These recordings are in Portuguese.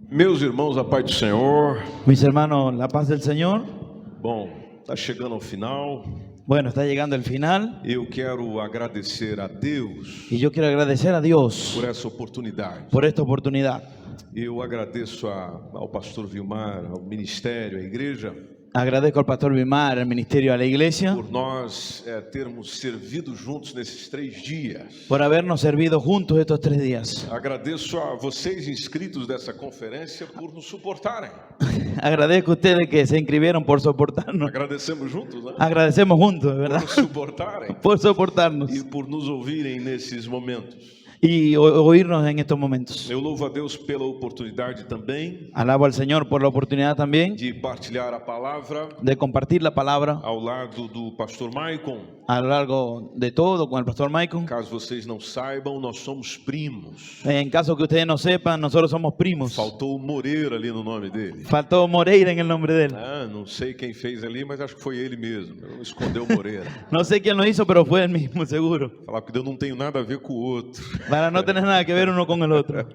Meus irmãos, a paz do Senhor. Mis hermanos, la paz del Señor. Bom, está chegando ao final. Bueno, está llegando el final Eu quero agradecer a Deus y yo quiero agradecer a Dios por essa oportunidade. por esta oportunidad. Eu agradeço ao pastor Vilmar, ao ministério, à igreja, Agradezco al pastor Vilmar, al ministerio, a la iglesia, por nós termos servido juntos nesses 3 dias. por habernos servido juntos estos 3 días. Agradeço a vocês inscritos dessa conferência por nos suportarem. Agradezco a ustedes que se inscribieron por soportarnos. Agradecemos juntos, né? Agradecemos juntos, Por ¿verdad? nos suportarem Por soportarnos e por nos ouvirem nesses momentos. y oírnos en estos momentos. Eu louvo a Deus pela oportunidade também Alabo al Señor por la oportunidad también de partilhar a palavra de compartir la palabra ao lado do pastor Maicon. a lo largo de todo con el pastor Michael. Caso vocês não saibam, nós somos primos. En caso que ustedes no sepan, nosotros somos primos. Faltou o Moreira ali no nome dele. Faltó Moreira en el nombre de él. Ah, não sei quem fez ali, mas acho que foi ele mesmo. Não escondeu o Moreira. No sé quién lo hizo, pero fue él mismo, seguro. Falar que eu não tenho nada a ver com o outro. Para no tener nada que ver uno con el otro.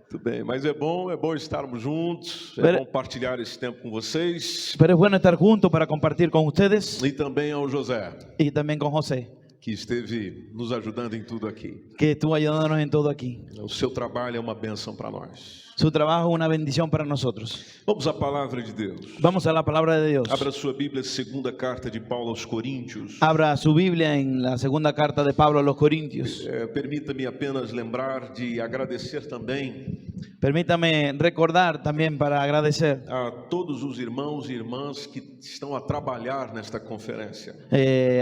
Tudo bem, mas é bom estarmos juntos, Pero- bom partilhar esse tempo com vocês. Pero es bueno estar juntos para compartir con ustedes E também ao José, y también con José, que esteve nos ajudando em tudo aqui. que estuvo ayudándonos en todo aquí. O seu trabalho é uma bênção para nós. Su trabajo es una bendición para nosotros. Vamos à palavra de Deus. Vamos a la palabra de Dios. Abra sua Bíblia, segunda carta de Paulo aos Coríntios. Abra su Biblia en la segunda carta de Pablo a los Corintios. Permita-me apenas lembrar de agradecer também Permítame recordar también para agradecer a todos os irmãos e irmãs que estão a trabalhar nesta conferência.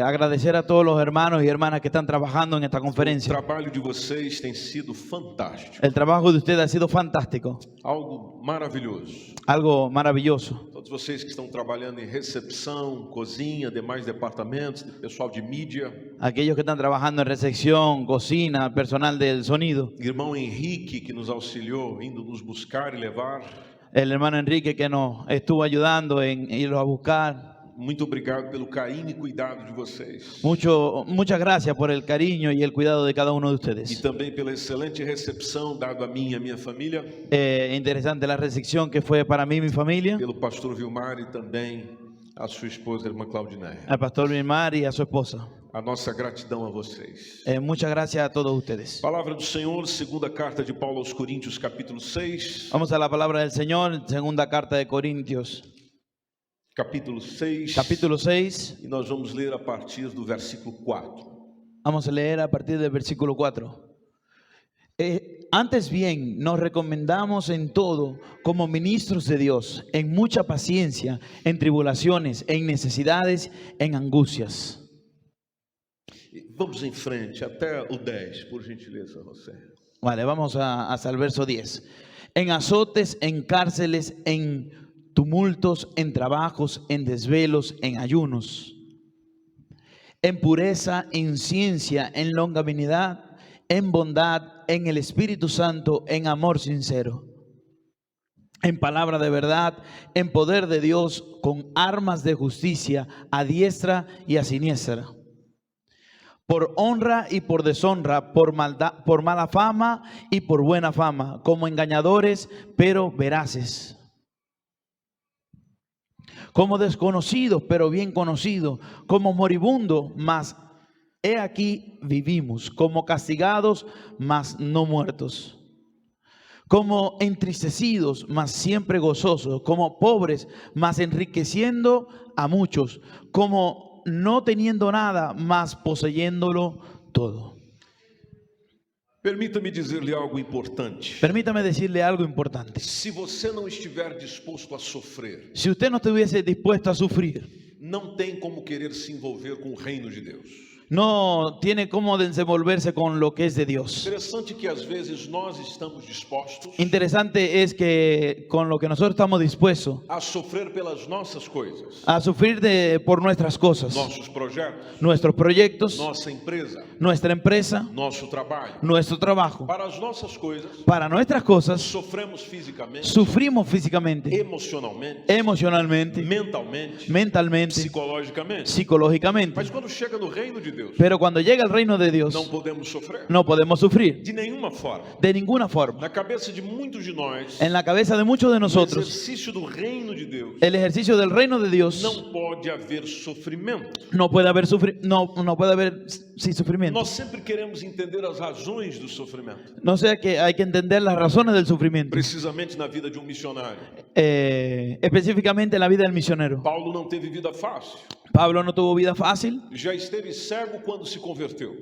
agradecer a todos los hermanos y hermanas que están trabajando en esta O conferencia. trabalho de vocês tem sido fantástico, El trabajo de ustedes ha sido fantástico, algo maravilhoso. algo maravilloso. Todos vocês que estão trabalhando em recepção, cozinha, demais departamentos, pessoal de mídia, Aquellos que están trabajando en recepción, cocina, personal del sonido, irmão Henrique que nos auxiliou, indo nos buscar e levar. el hermano Enrique que nos estuvo ayudando en irlos a buscar. Muito obrigado pelo carinho e cuidado de vocês. Muchas gracias por el cariño y el cuidado de cada uno de E ustedes. também pela excelente recepção dada a mim e a minha família, Interesante la recepción que fue para mí y mi familia, pelo pastor Vilmar e também a sua esposa, a irmã Claudineia. al pastor Vilmar y a su esposa. A nossa gratidão a vocês. Muchas gracias a todos ustedes. Palavra do Senhor, segunda carta de Paulo aos Coríntios, capítulo 6. Vamos a la palabra del Señor, segunda carta de Corintios, Capítulo 6. capítulo 6. E nós vamos ler a partir do versículo 4. Vamos a leer a partir del versículo 4. Antes bien, nos recomendamos en todo como ministros de Dios, en mucha paciencia, en tribulaciones, en necesidades, en angustias. Vamos em frente até o 10, por gentileza, você. Vale, vamos hasta el verso 10. En azotes, en cárceles, en tumultos, en trabajos, en desvelos, en ayunos, en pureza, en ciencia, en longanimidad, en bondad, en el Espíritu Santo, en amor sincero, en palabra de verdad, en poder de Dios, con armas de justicia, a diestra y a siniestra, por honra y por deshonra, por maldad, por mala fama y por buena fama, como engañadores, pero veraces, como desconocidos, pero bien conocidos, como moribundos, mas he aquí vivimos, como castigados, mas no muertos, como entristecidos, mas siempre gozosos, como pobres, mas enriqueciendo a muchos, como no teniendo nada, mas poseyéndolo todo. Permita-me dizer-lhe algo importante. Permítame decirle algo importante. Se você não estiver disposto a sofrer, Si usted no estuviese dispuesto a sufrir, não tem como querer se envolver com o reino de Deus. no tiene cómo desenvolverse con lo que es de Dios. Interessante que às vezes nós estamos dispostos Interesante es que con lo que nosotros estamos dispuestos a sofrer pelas nossas coisas, a sufrir por nuestras cosas, nossos projetos, nuestros proyectos, nossa empresa, nuestra empresa, nosso trabalho. nuestro trabajo. Para as nossas coisas, Para nuestras cosas, sofremos fisicamente, sufrimos físicamente, emocionalmente, emocionalmente, mentalmente, mentalmente, psicologicamente. psicológicamente. Mas quando chega no reino de Deus, Pero cuando llega el reino de Dios, não podemos sofrer no podemos sufrir de nenhuma forma. de ninguna forma. Na cabeça de muitos de nós, En la cabeza de muchos de no nosotros, exercício do reino de Deus, el ejercicio del reino de Dios, não pode haver sofrimento. no puede haber no puede haber sufrimiento. Nós sempre queremos entender as razões do sofrimento, No sea que hay que entender las razones del sufrimiento, precisamente na vida de um missionário. específicamente en la vida del misionero. Paulo não teve vida fácil, Pablo no tuvo vida fácil, já esteve cego quando se converteu,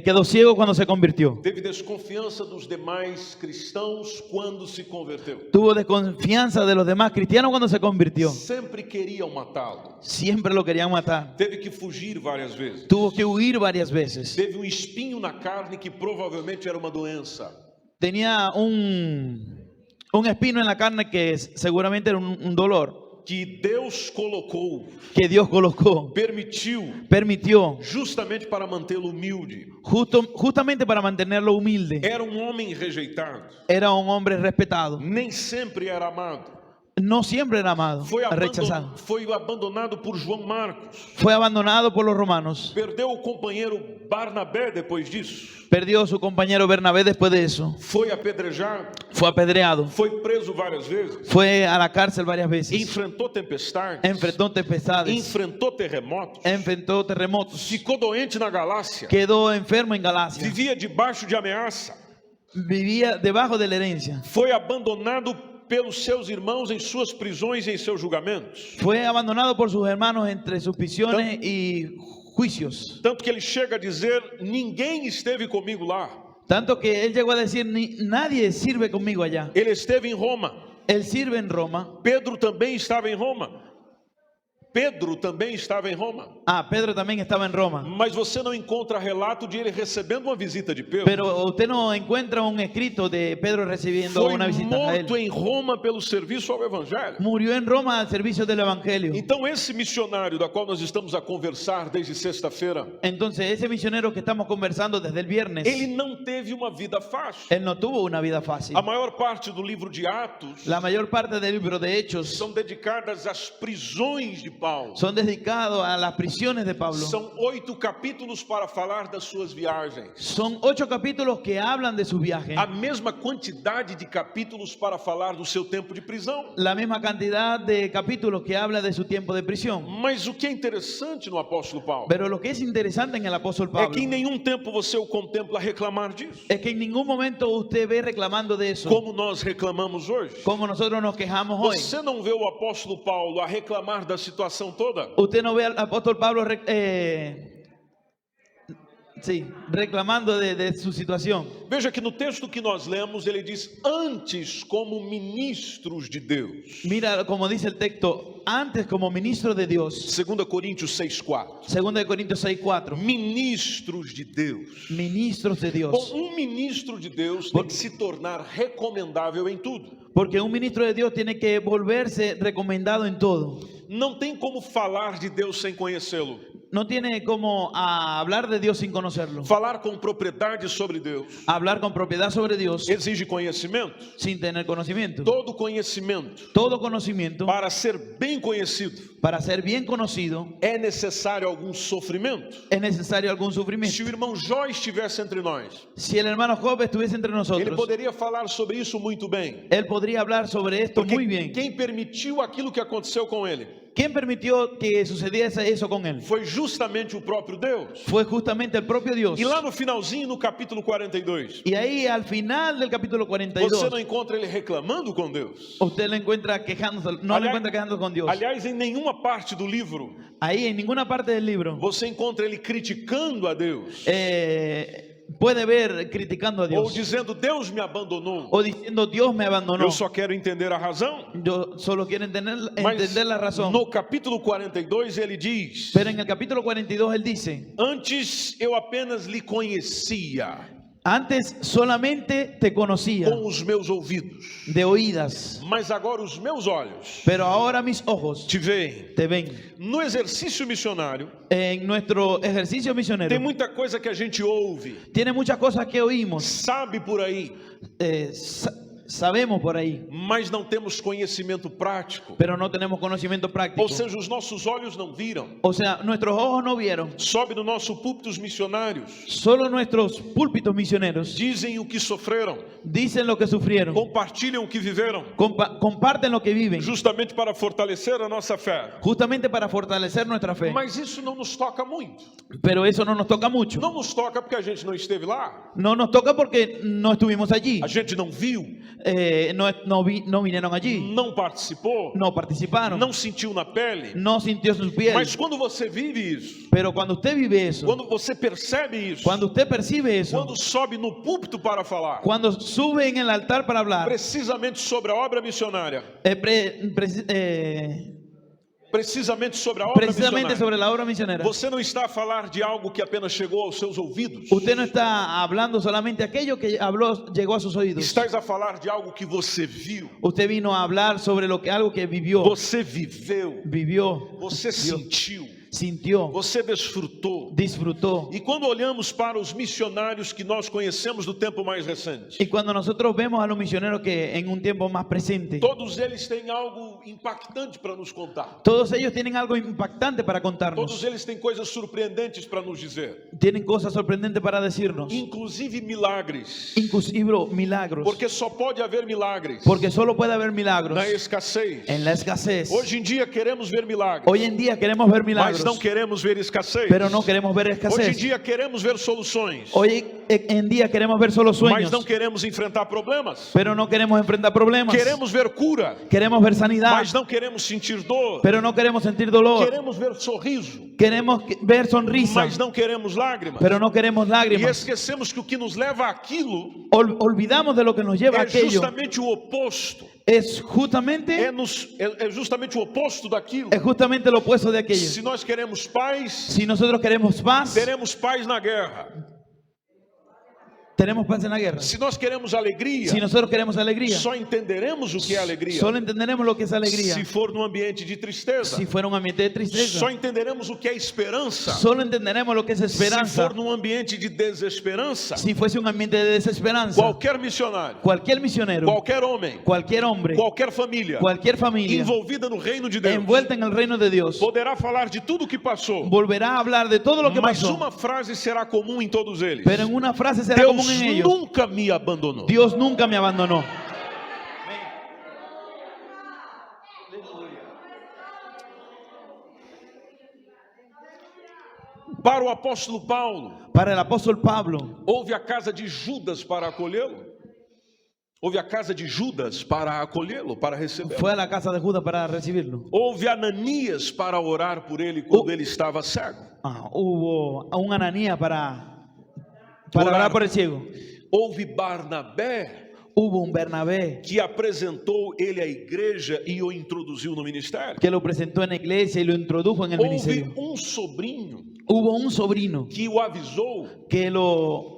quedó ciego cuando se convirtió, teve desconfiança dos demais cristãos quando se converteu, tuvo desconfianza de los demás cristianos cuando se convirtió, sempre queriam matá-lo, siempre lo querían matar, teve que fugir várias vezes, tuvo que huir varias veces, teve um espinho na carne que provavelmente era uma doença. tenía un espino en la carne que seguramente era un dolor Que Deus colocou, que Dios colocó, permitió, justamente para mantê-lo humilde. justamente para mantenerlo humilde. Era um homem rejeitado, Era un hombre respetado, nem sempre era amado. no siempre era amado, rechazado. Foi abandonado por João Marcos. Fue abandonado por los romanos, Perdeu o companheiro Barnabé depois disso. perdió a su compañero Bernabé después de eso, Foi apedrejado, fue apedreado, foi preso várias vezes, fue a la cárcel varias veces, enfrentou tempestades, enfrentó tempestades, enfrentou terremotos, enfrentó terremotos, ficou doente na Galácia, quedó enfermo en Galacia, vivia debaixo de ameaça, vivía debajo de la herencia, foi abandonado pelos seus irmãos em suas prisões e em seus julgamentos. fue abandonado por sus hermanos entre sus prisiones y juicios, Tanto que ele chega a dizer: ninguém esteve comigo lá. tanto que él llegó a decir, nadie sirve conmigo allá. Ele esteve em Roma. Él sirve en Roma. Pedro também estava em Roma. Pedro também estava em Roma. Pedro también estaba en Roma. Mas você não encontra relato de ele recebendo uma visita de Pedro. Pero usted no encuentra un escrito de Pedro recibiendo Foi una visita a él. morto em Roma pelo serviço ao Evangelho. Murió en Roma al servicio del Evangelio. Então esse missionário da qual nós estamos a conversar desde sexta-feira, Entonces ese misionero que estamos conversando desde el viernes, ele não teve uma vida fácil. él no tuvo una vida fácil. A maior parte do livro de Atos La mayor parte del libro de Hechos são dedicadas às prisões de Paulo. son dedicados a las prisiones de Pablo. São 8 capítulos para falar das suas viagens. Son 8 capítulos que hablan de su viaje. A mesma quantidade de capítulos para falar do seu tempo de prisão. La misma cantidad de capítulos que habla de su tiempo de prisión. Mas o que é interessante no apóstolo Paulo Pero lo que es interesante en el apóstol é Pablo que em nenhum tempo você o contempla reclamar disso, es que en ningún momento usted ve reclamando de eso, como nós reclamamos hoje. como nosotros nos quejamos hoy. Você não vê o apóstolo Paulo a reclamar da situação toda. Usted no ve al apóstol Pablo reclamando de su situación. Veja que no texto que nós lemos ele diz: antes como ministros de Deus. Mira como dice el texto, antes como ministro de Dios. 2 Coríntios 6:4. 2 de Corintios 6:4. Ministros de Deus. Ministros de Dios. Bom, um ministro de Deus tem que se tornar recomendável em tudo. Porque un ministro de Dios tiene que volverse recomendado en todo. Não tem como falar de Deus sem conhecê-lo. No tiene como hablar de Dios sin conocerlo. Falar com propriedade sobre Deus Hablar con propiedad sobre Dios exige conhecimento. sin tener conocimiento. Todo conhecimento, Todo conocimiento, para ser bem conhecido, para ser bien conocido, é necessário algum sofrimento. es necesario algún sufrimiento. Se o irmão Jó estivesse entre nós, Si el hermano Job estuviese entre ele nosotros, poderia falar sobre isso muito bem. él podría hablar sobre esto Porque muy bien. quem permitiu aquilo que aconteceu com ele ¿Quién permitió que sucediese eso con él? foi justamente o próprio Deus. Fue justamente el propio Dios. E lá no finalzinho, no capítulo 42, Y ahí al final del capítulo você 42, não encontra ele reclamando com Deus. usted lo encuentra quejándose, no lo Aliás- encuentra quejando con Dios. Aliás, em nenhuma parte do livro Ahí en ninguna parte del libro você encontra ele criticando a Deus puede ver criticando a ou Dios dizendo: Deus me abandonou. o diciendo Dios me abandonó. Eu só quero entender a razão. Yo solo quiero entender Mas la razón. no capítulo 42 ele diz: Pero en el capítulo 42 él dice, antes eu apenas lhe conhecia. Antes solamente te conocía com os meus ouvidos, de oídas, mas agora os meus olhos pero ahora mis ojos te veem. te ven. No exercício missionário, En nuestro ejercicio tem misionero muita coisa que a gente ouve, tiene muchas cosas que oímos, sabe por aí, sabemos por ahí, mas não temos conhecimento prático. pero no tenemos conocimiento práctico. Ou seja, os nossos olhos não viram. O sea, nuestros ojos no vieron. Sobe no nosso púlpito os missionários, Solo nuestros púlpitos misioneros dizem o que sofreram, dicen lo que sufrieron, compartilham o que viveram, comparten lo que viven, justamente para fortalecer a nossa fé. justamente para fortalecer nuestra fe. Mas isso não nos toca muito. Pero eso no nos toca mucho. Não nos toca porque a gente não esteve lá, No nos toca porque no estuvimos allí, a gente não viu, no vinieron allí, não participou, no participaron, não sentiu na pele. no sintió sus pies. Mas quando você vive isso, Pero cuando usted vive eso, quando você percebe isso, cuando usted percibe eso, quando sobe no púlpito para falar, cuando sube en el altar para hablar, precisamente sobre a obra missionária, precisamente sobre a obra precisamente missionária, sobre la obra misionera, você não está a falar de algo que apenas chegou aos seus ouvidos. usted no está hablando solamente aquello que habló, llegó a sus oídos. Estás a falar de algo que você viu, Usted vino a hablar sobre algo que vivió, você viveu, vivió, você sentiu, sintió, você desfrutou. disfrutó. E quando olhamos para os missionários que nós conhecemos do tempo mais recente, Y cuando nosotros vemos a los misioneros que en un tiempo más presente, todos eles têm algo impactante para nos contar. todos ellos tienen algo impactante para Todos contarnos, eles têm coisas surpreendentes para nos dizer, tienen cosas sorprendentes para decirnos, inclusive milagres, inclusive milagros, porque só pode haver milagres porque solo puede haber milagros na escassez. en la escasez. Hoje em dia queremos ver milagres, Hoy en día queremos ver mas milagros, não queremos ver escassez. pero no queremos ver Hoje em escasez. dia queremos ver soluções, Hoy en día queremos ver solo mas sueños, não queremos enfrentar problemas. pero no queremos enfrentar problemas. Queremos ver cura, Queremos ver sanidad, mas não queremos sentir dor. pero no queremos sentir dolor. Queremos ver sorriso, Queremos ver sonrisa, mas não queremos lágrimas. pero no queremos E lágrimas. esquecemos que o que nos leva àquilo Olvidamos de lo que nos lleva a é aquello. justamente o oposto. Es justamente, É justamente o oposto daquilo. es justamente lo opuesto de aquello. Se nós queremos paz, Si nosotros queremos paz, teremos paz na guerra. tenemos paz en la guerra. Se nós queremos alegria, Si nosotros queremos alegría, só entenderemos o que é alegria solo entenderemos lo que es alegría. se for num ambiente de tristeza. Si fuera un ambiente de tristeza, Só entenderemos o que é esperança solo entenderemos lo que es se esperanza. for num ambiente de desesperança. Si fuese un ambiente de desesperanza, Qualquer missionário, cualquier misionero, qualquer homem, cualquier hombre, qualquer família cualquier familia envolvida no reino de Deus envuelta en el reino de Dios poderá falar de tudo o que passou, volverá a hablar de todo lo que mas pasó, uma frase será comum em todos eles: pero en una frase será Deus común en ellos: nunca me abandonou. Dios nunca me abandonó. Para o apóstolo Paulo, Para el apóstol Pablo, houve a casa de Judas para acolhê-lo. Houve a casa de Judas para acolhê-lo, para recebê-lo. fue a la casa de Judas para recibirlo. Houve Ananias para orar por ele quando ele estava cego. Hubo a un Ananías para Orar. orar por el ciego. Houve Barnabé, Hubo un Bernabé que apresentou ele à igreja e o introduziu no ministério. que lo presentó en la iglesia y lo introdujo en el Houve ministerio. sobrinho Hubo un sobrino que o avisou que lo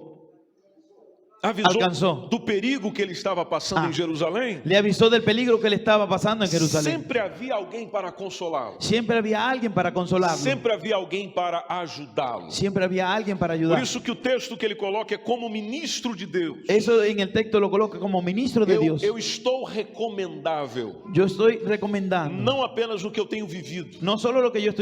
alcanzou. do perigo que ele estava passando em Jerusalém. le avisó del peligro que le estaba pasando en Jerusalén. Sempre havia alguém para consolá-lo. Siempre había alguien para consolarlo. Sempre havia alguém para ajudá-lo. Siempre había alguien para Por ayudar. isso que o texto que ele coloca é como ministro de Deus. Eso en el texto lo coloca como ministro de Dios. Eu estou recomendável, Yo estoy recomendando não apenas no que eu tenho vivido, no solo lo que yo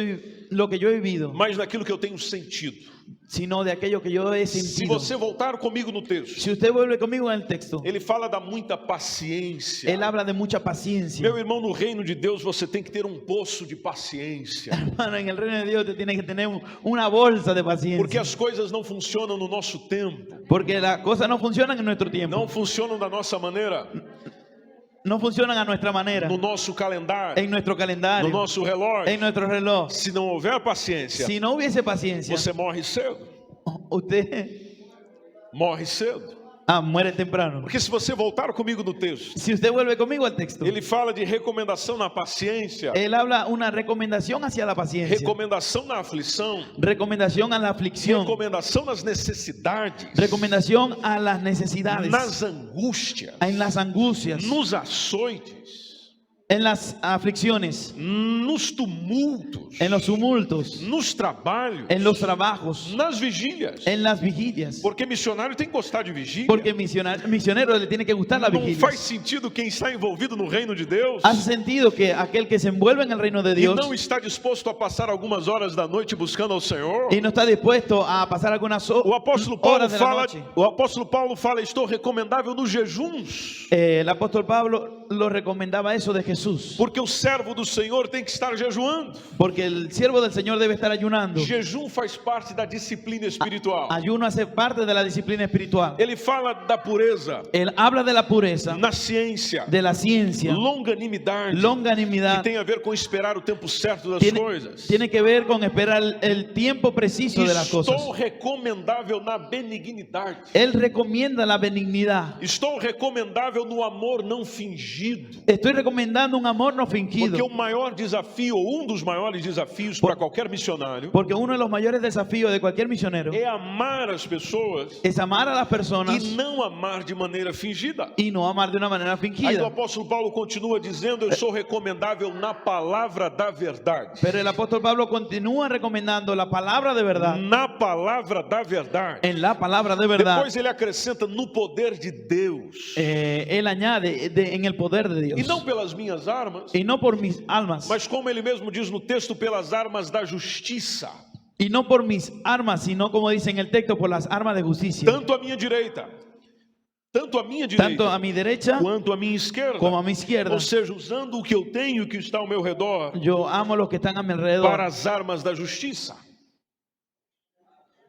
he vivido, mas naquilo que eu tenho sentido. sino de aquello que yo he Se sentido. você voltar comigo no texto, Si usted vuelve conmigo en el texto, ele fala da muita paciência. él habla de mucha paciencia. Meu irmão, no reino de Deus você tem que ter um poço de paciência, Hermano, en el reino de Dios te tiene que tener una bolsa de paciencia. porque as coisas não funcionam no nosso tempo, Porque las cosas no funcionan en nuestro tiempo. não funcionam da nossa maneira, No funcionan a nuestra manera. no nosso calendário, En nuestro no calendario. nosso relógio. En nuestro reloj. Se não houver paciência, Si no hubiese paciencia, você morre cedo. usted Morre cedo. muere temprano. Porque se você voltar comigo no texto, Si usted vuelve conmigo al texto, ele fala de recomendação na paciência, él habla una recomendación hacia la paciencia, recomendação na aflição, recomendación a la aflicción, recomendação nas necessidades, recomendación a las necesidades, nas angústias, en las angustias, nos açoites, en las aflicciones, nos tumultos, en los tumultos, nos trabalhos, en los trabajos, nas vigílias. en las vigilias. Porque missionário tem que gostar de vigília. Porque misionero le tiene que gustar la Não vigilia. faz sentido quem está envolvido no reino de Deus Hace sentido que aquel que se envuelve en el reino de e Dios não está disposto a passar algumas horas da noite buscando ao Senhor. y no está dispuesto a pasar algunas O apóstolo Paulo horas de la fala, noche. estou recomendável nos jejuns, El apóstol Pablo lo recomendaba eso de Jesús, porque o servo do Senhor tem que estar jejuando. porque el siervo del Señor debe estar ayunando. Jejum faz parte da disciplina espiritual. Ayuno hace parte de la disciplina espiritual. Ele fala da pureza, Él habla de la pureza, na ciência, de la ciencia, longanimidade, que longanimidad. tem a ver com esperar o tempo certo das Tiene, coisas. tiene que ver con esperar el tiempo preciso de las cosas. Estou recomendável na benignidade. Él recomienda la benignidad. Estou recomendável no amor não fingido. Estoy recomendando un amor no Porque fingido. o maior desafio, ou um dos maiores desafios para qualquer missionário, Porque uno de los mayores desafíos de cualquier misionero é amar as pessoas es amar a las personas e não amar de maneira fingida. y no amar de una manera Aí o fingida. apóstolo Paulo continua dizendo: eu sou recomendável na palavra da verdade. Pero el apóstol Pablo continúa recomendando la palabra de verdad, Na palavra da verdade. en la palabra de verdad. Depois ele acrescenta no poder de Deus. Él añade en el poder de E Dios. não pelas minhas armas, Y no por mis almas, mas como ele mesmo diz no texto, pelas armas da justiça. y no por mis armas, sino como dice en el texto, por las armas de justicia. Tanto à minha direita, tanto Tanto a mi derecha quanto à minha esquerda. como a mi izquierda. Ou seja, usando o que eu tenho e o que está ao meu redor Yo amo a los que están a mi para alrededor. as armas da justiça.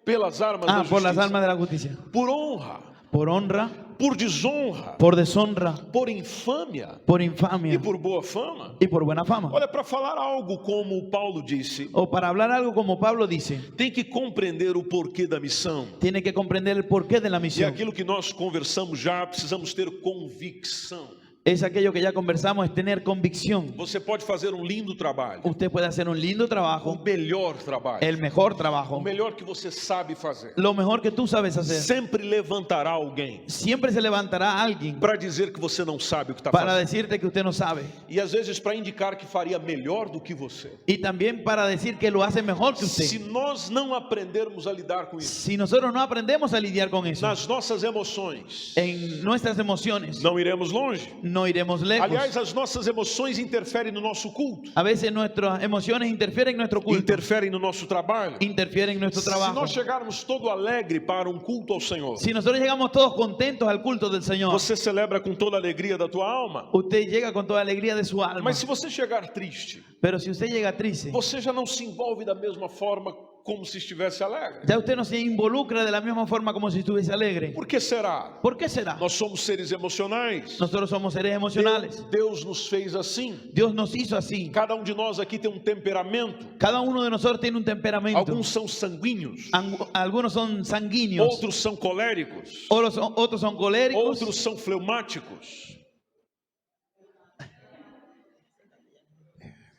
Pelas armas da Por las justiça. armas de la justicia. Por honra, Por honra, por desonra, por deshonra, por infâmia por e infamia por boa fama. y por buena fama. Olha, para falar algo como Paulo disse, O para hablar algo como Pablo dice, tem que compreender o porquê da missão. tiene que comprender el porqué de la E misión. aquilo que nós conversamos já, precisamos ter convicção. Es aquello que ya conversamos, es tener convicción. Você pode fazer um lindo trabalho, Usted puede hacer un lindo o trabajo, melhor trabalho, el mejor o trabajo, melhor que você sabe fazer. lo mejor que tú sabes hacer. Sempre levantará alguém Siempre se levantará alguien para dizer que você não sabe o que está para fazendo. decirte que usted no sabe. E às vezes para indicar que faria melhor do que você. Y también para decir que lo hace mejor que Se usted. nós não aprendermos a lidar com isso, Si nosotros no aprendemos a lidiar con eso, nas nossas emoções, en nuestras emociones, não iremos longe. no iremos lejos. Aliás, as nossas emoções interferem no nosso culto, A veces nuestras emociones interfieren en nuestro culto, interferem no nosso trabalho. interfieren en nuestro Se trabajo. nós chegarmos todo alegre para um culto ao Senhor, Si nosotros llegamos todos contentos al culto del Señor, você celebra com toda a alegria da tua alma. usted llega con toda la alegría de su alma. Mas se você chegar triste, Pero si usted llega triste, você já não se envolve da mesma forma como se estivesse alegre. ya usted no se involucra de la misma forma como si estuviese alegre. Por que será? ¿Por qué será? Nós somos seres emocionais. Nosotros somos seres emocionales. Deus nos fez assim. Dios nos hizo así. Cada um de nós aqui tem um temperamento. Cada uno de nosotros tiene un temperamento. Alguns são sanguíneos, Algunos son sanguíneos, outros são coléricos, otros son coléricos, outros são fleumáticos.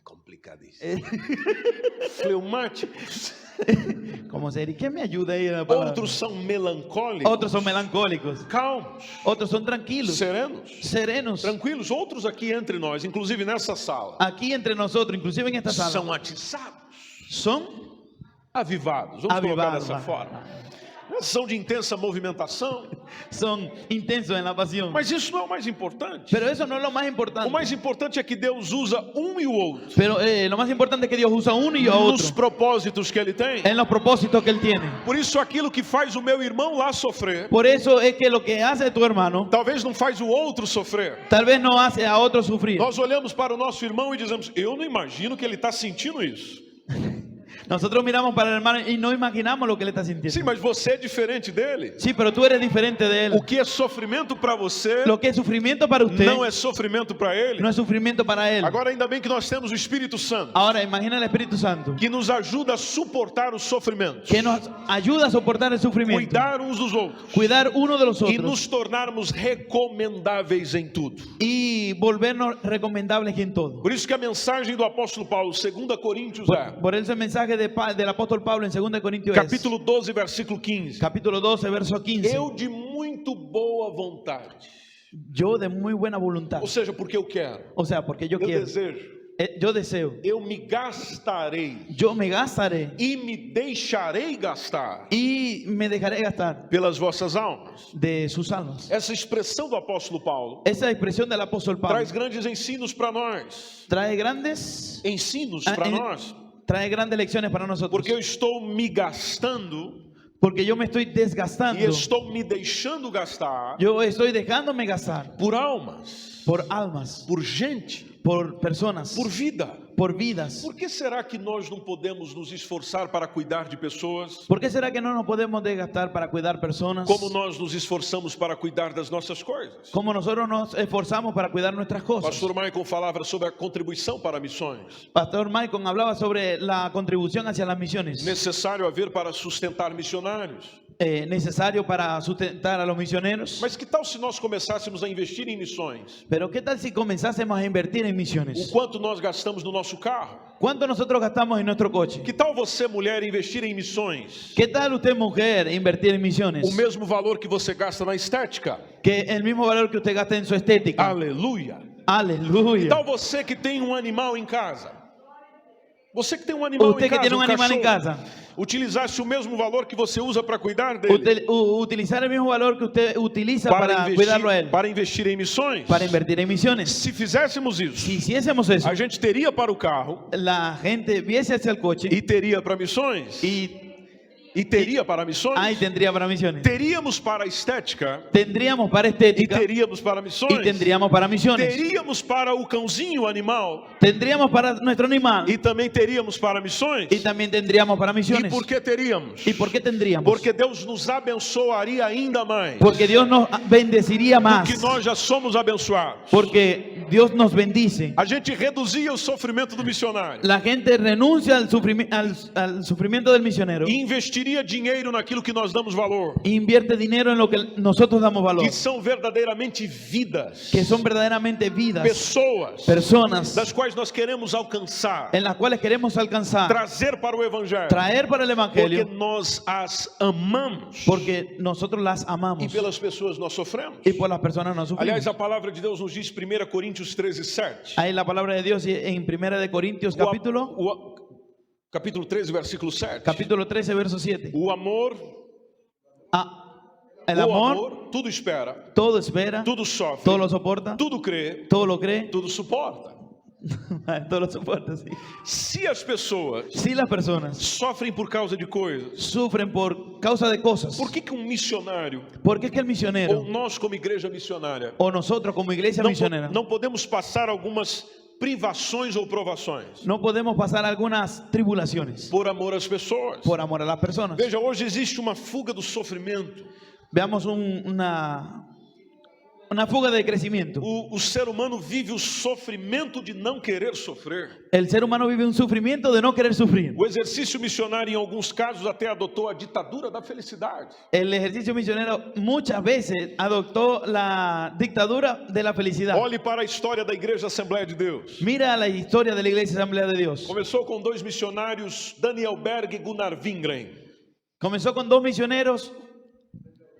Complicadíssimo. Fleumáticos. ¿cómo se dice? ¿Qué me ayuda ahí en la palabra? Outros são melancólicos. Otros son melancólicos, Calmos. otros son tranquilos, Serenos. serenos. Tranquilos. Outros aqui entre nós, inclusive nessa sala, Aquí entre nosotros, inclusive en esta sala, são atiçados, son avivados. Vamos colocar avivados, dessa forma. São de intensa movimentação. son intensos en la pasión. Mas isso não é o mais importante. Pero eso no es lo más O importante. mais importante é que Deus usa um e o outro Pero lo más importante es que Dios usa uno y a nos otro propósitos que Ele tem. en los propósitos que Él tiene. Por isso, aquilo que faz o meu irmão lá sofrer, Por eso es que lo que hace tu hermano, talvez não faz o outro sofrer. tal vez no hace a otro sufrir. Nós olhamos para o nosso irmão e dizemos: eu não imagino que ele está sentindo isso. Nosotros miramos para el hermano y no imaginamos lo que él está sintiendo. Sim, mas você é diferente dele. Sí, pero tú eres diferente de él. O que é sofrimento para você Lo que es sufrimiento para usted não é sofrimento para ele. no es sufrimiento para él. Agora, ainda bem que nós temos o Espírito Santo, Ahora imagina el Espíritu Santo que nos ajuda a suportar os sofrimentos, que nos ayuda a soportar el sufrimiento, cuidar uns dos outros cuidar uno de los e otros nos tornarmos recomendáveis em tudo. y volvernos recomendables en todo. Por isso que a mensagem do apóstolo Paulo, 2 Coríntios, é Por eso el mensaje del apóstol Pablo en 2 Corintios capítulo 12, versículo 15. es, capítulo 12, verso 15. Eu de muito boa vontade, Yo de muy buena voluntad. ou seja, porque eu quero, O sea, porque yo eu quiero, desejo, yo deseo, eu me gastarei yo me gastaré e me deixarei gastar y me dejaré gastar pelas vossas almas. de sus almas. Essa expressão do apóstolo Paulo Esa expresión del apóstol Pablo traz grandes ensinos para nós. trae grandes, Ensinos Ah, para en- nós. trae grandes lecciones para nosotros. Porque eu estou me gastando Porque yo me estoy desgastando. e estou me deixando gastar Yo estoy dejándome gastar por almas, por almas, por gente, por personas, por vida. por vidas. Por que será que nós não podemos nos esforçar para cuidar de pessoas ¿Por qué será que no nos podemos desgastar para cuidar personas? como nós nos esforçamos para cuidar das nossas coisas? Como nosotros nos esforzamos para cuidar nuestras cosas. Pastor Michael falava sobre a contribuição para missões. Pastor Michael hablaba sobre la contribución hacia las misiones. Necessário haver para sustentar missionários. Necesario para sustentar a los misioneros. Mas que tal se nós começássemos a investir em missões? Pero ¿qué tal si comenzásemos a invertir en O misiones? quanto nós gastamos no nosso carro? ¿Cuánto nosotros gastamos en nuestro coche? Que tal você, mulher, investir em missões? ¿Qué tal usted, mujer, invertir en misiones? O mesmo valor que você gasta na estética? Que el mismo valor que usted gasta en su estética. Aleluia! Aleluya. Tal você que tem um animal em casa? Você que tem um animal Usted em que casa, tiene un animal en cachorro, casa. utilizasse o mesmo valor que você usa para cuidar dele Utilizar el mismo valor que usted utiliza para cuidarlo a él. para investir em missões? Para invertir en misiones. Se fizéssemos isso, Si hiciésemos eso, a gente teria para o carro la gente viese hacia el coche e teria para missões y teria para missões. ahí tendría para misiones. Teríamos para a estética Tendríamos para e estética teríamos para y missões. tendríamos para misiones. Teríamos para o cãozinho animal Tendríamos para nuestro animal e também teríamos para missões. y también tendríamos para E misiones. por que teríamos? ¿Y por qué tendríamos? Porque Deus nos abençoaria ainda mais. Porque Dios nos bendeciría más. Porque nós já somos abençoados. Porque Dios nos bendice. A gente reduzia o sofrimento do missionário La gente renuncia al sufrimiento del misionero e investiria dinheiro naquilo que nós damos valor, e invierte dinero en lo que nosotros damos valor, que são verdadeiramente vidas, que son verdaderamente vidas, pessoas personas das quais nós queremos alcançar, en las cuales queremos alcanzar, trazer para o evangelho, traer para el porque evangelio, nós as amamos porque nosotros las e amamos pelas pessoas nós sofremos. y por las personas nos sufrimos. Aliás, a palavra de Deus nos diz 1 Coríntios 13:7. Hay la palabra de Dios en 1 de Corintios Capítulo 13, versículo 7. capítulo 13 verso 7. O amor, El amor tudo espera, todo espera, tudo sofre, todo lo soporta, tudo crê, todo lo cree, tudo suporta. todo lo soporta, sí. Se as pessoas Si las personas sofrem por causa de coisas, sufren por causa de cosas, por que um missionário, ¿por qué es que el misionero ou nós como igreja missionária, o nosotros como iglesia misionera não podemos passar algumas privações ou provações no podemos pasar algunas tribulaciones por amor às pessoas? por amor a las personas? Veja, hoje existe uma fuga do sofrimento. Veamos una fuga de crecimiento. O ser humano vive o sofrimento de não querer sofrer. El ser humano vive un sufrimiento de no querer sufrir. O exercício missionário, em alguns casos, até adotou a ditadura da felicidade. El ejercicio misionero muchas veces adoptó la dictadura de la felicidad. Olhe para a história da Igreja Assembleia de Deus. Mira la historia de la Iglesia Asamblea de Dios. Começou com dois missionários, Daniel Berg e Gunnar Wingren. Comenzó con dos misioneros,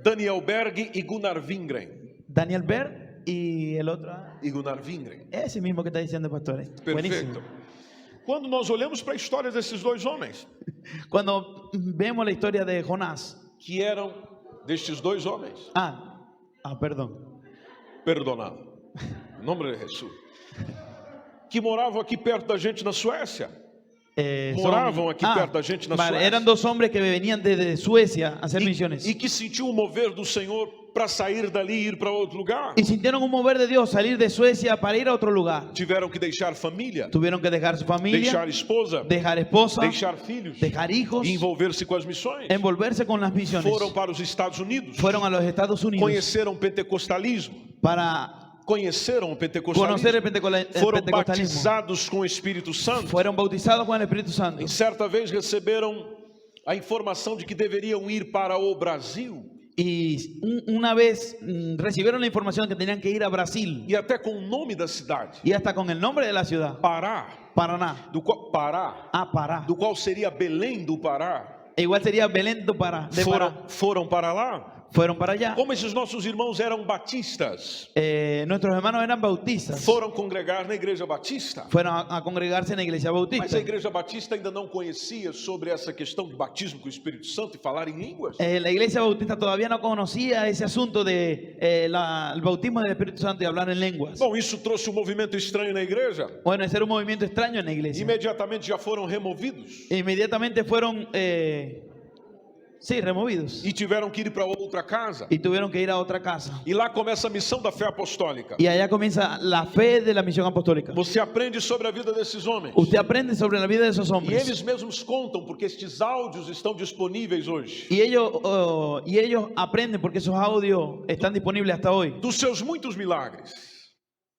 Daniel Berg e Gunnar Wingren. Daniel Berg y el otro, E Gunnar Wingren. ese mismo que está diciendo el pastor. Buenísimo. Perfeito. Quando nós olhamos para a história desses dois homens, Cuando vemos la historia de Jonás, que eram destes dois homens, perdón. perdonado, em nome de Jesus, que moravam aqui perto da gente na Suécia. Moravam aqui perto da gente na Suécia. Eran dos hombres que venían desde Suecia a hacer misiones E que sentiu o mover do Senhor para sair dali e ir para outro lugar. Y sintieron un mover de Dios, salir de Suecia para ir a otro lugar. Tiveram que deixar família, Tuvieron que dejar su familia, deixar esposa, dejar esposa, deixar filhos, dejar hijos, e envolver-se com as missões. envolverse con las misiones. Foram para os Estados Unidos, Fueron a los Estados Unidos conheceram o pentecostalismo, para conheceram o conocer el pentecostalismo, foram pentecostalismo. batizados com o Espírito Santo. Fueron bautizados con el Espíritu Santo. E certa vez receberam a informação de que deveriam ir para o Brasil, Y una vez recibieron la información que tenían que ir a Brasil. e até com o nome da cidade, Y hasta con el nombre de la ciudad. Pará, Paraná. Pará, do qual seria Belém do Pará. E igual sería Belén do Pará. De Pará. Foram para lá. Fueron para allá. Como esses nossos irmãos eram batistas, Nuestros hermanos eran bautistas. foram congregar na igreja batista. Fueron a congregarse en la iglesia Mas bautista. a igreja batista ainda não conhecia sobre essa questão de batismo com o Espírito Santo e falar em línguas. La iglesia bautista todavía no conocía ese asunto de el bautismo del Espíritu Santo y hablar en lenguas. Bom, isso trouxe um movimento estranho na igreja. Bueno, ese era un movimiento extraño en la iglesia. Imediatamente já foram removidos Inmediatamente fueron removidos. e tiveram que ir para outra casa. Y tuvieron que ir a otra casa. E lá começa a missão da fé apostólica. Y allá comienza la fe de la misión apostólica. Você aprende sobre a vida desses homens. Usted aprende sobre la vida de esos E hombres. eles mesmos contam, porque estes áudios estão disponíveis hoje. Y ellos aprenden porque esos audios están disponibles hasta hoy. Dos seus muitos milagres.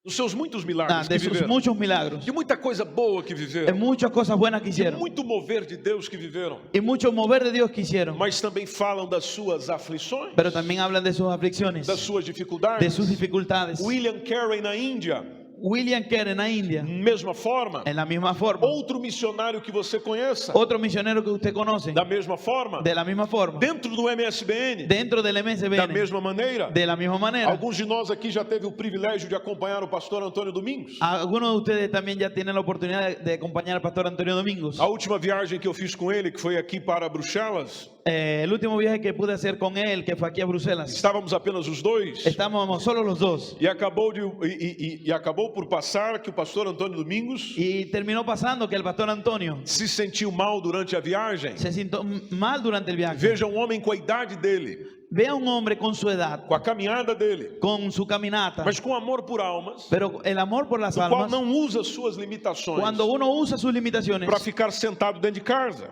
Dos seus muitos milagres que De sus viveram. muchos milagros. De muita coisa boa que De viveram. muchas cosas buenas que De hicieron. muito mover de Deus que viveram. Y mucho mover de Dios que hicieron. Mas também falam das suas aflições, Pero también hablan de sus aflicciones, das suas de dificuldades. sus dificultades. William Carey na Índia, William Carey en la India, mesma forma. en la misma forma. Outro missionário que você conheça, Otro misionero que usted conoce, da mesma forma. de la misma forma. Dentro do MSBN, Dentro del da MSBN, mesma maneira. de la misma manera. Alguns de nós aqui já teve o privilégio de acompanhar o pastor Antônio Domingos. Algunos de ustedes también ya tienen la oportunidad de acompañar al pastor Antonio Domingos. A última viagem que eu fiz com ele, que foi aqui para Bruxelas, El último viaje que pude hacer con él, que fue aquí a Bruselas, estávamos apenas os dois. estábamos solo los dos. E acabou por passar que o pastor Antônio Domingos Y terminó pasando que el pastor Antonio se sentiu mal durante a viagem. se sintió mal durante el viaje. Veja um homem com a idade dele, Ve a un hombre con su edad, com a caminhada dele, con su caminata, mas com amor por almas, pero el amor por las o qual almas, não usa suas limitações cuando uno usa sus limitaciones para ficar sentado dentro de casa.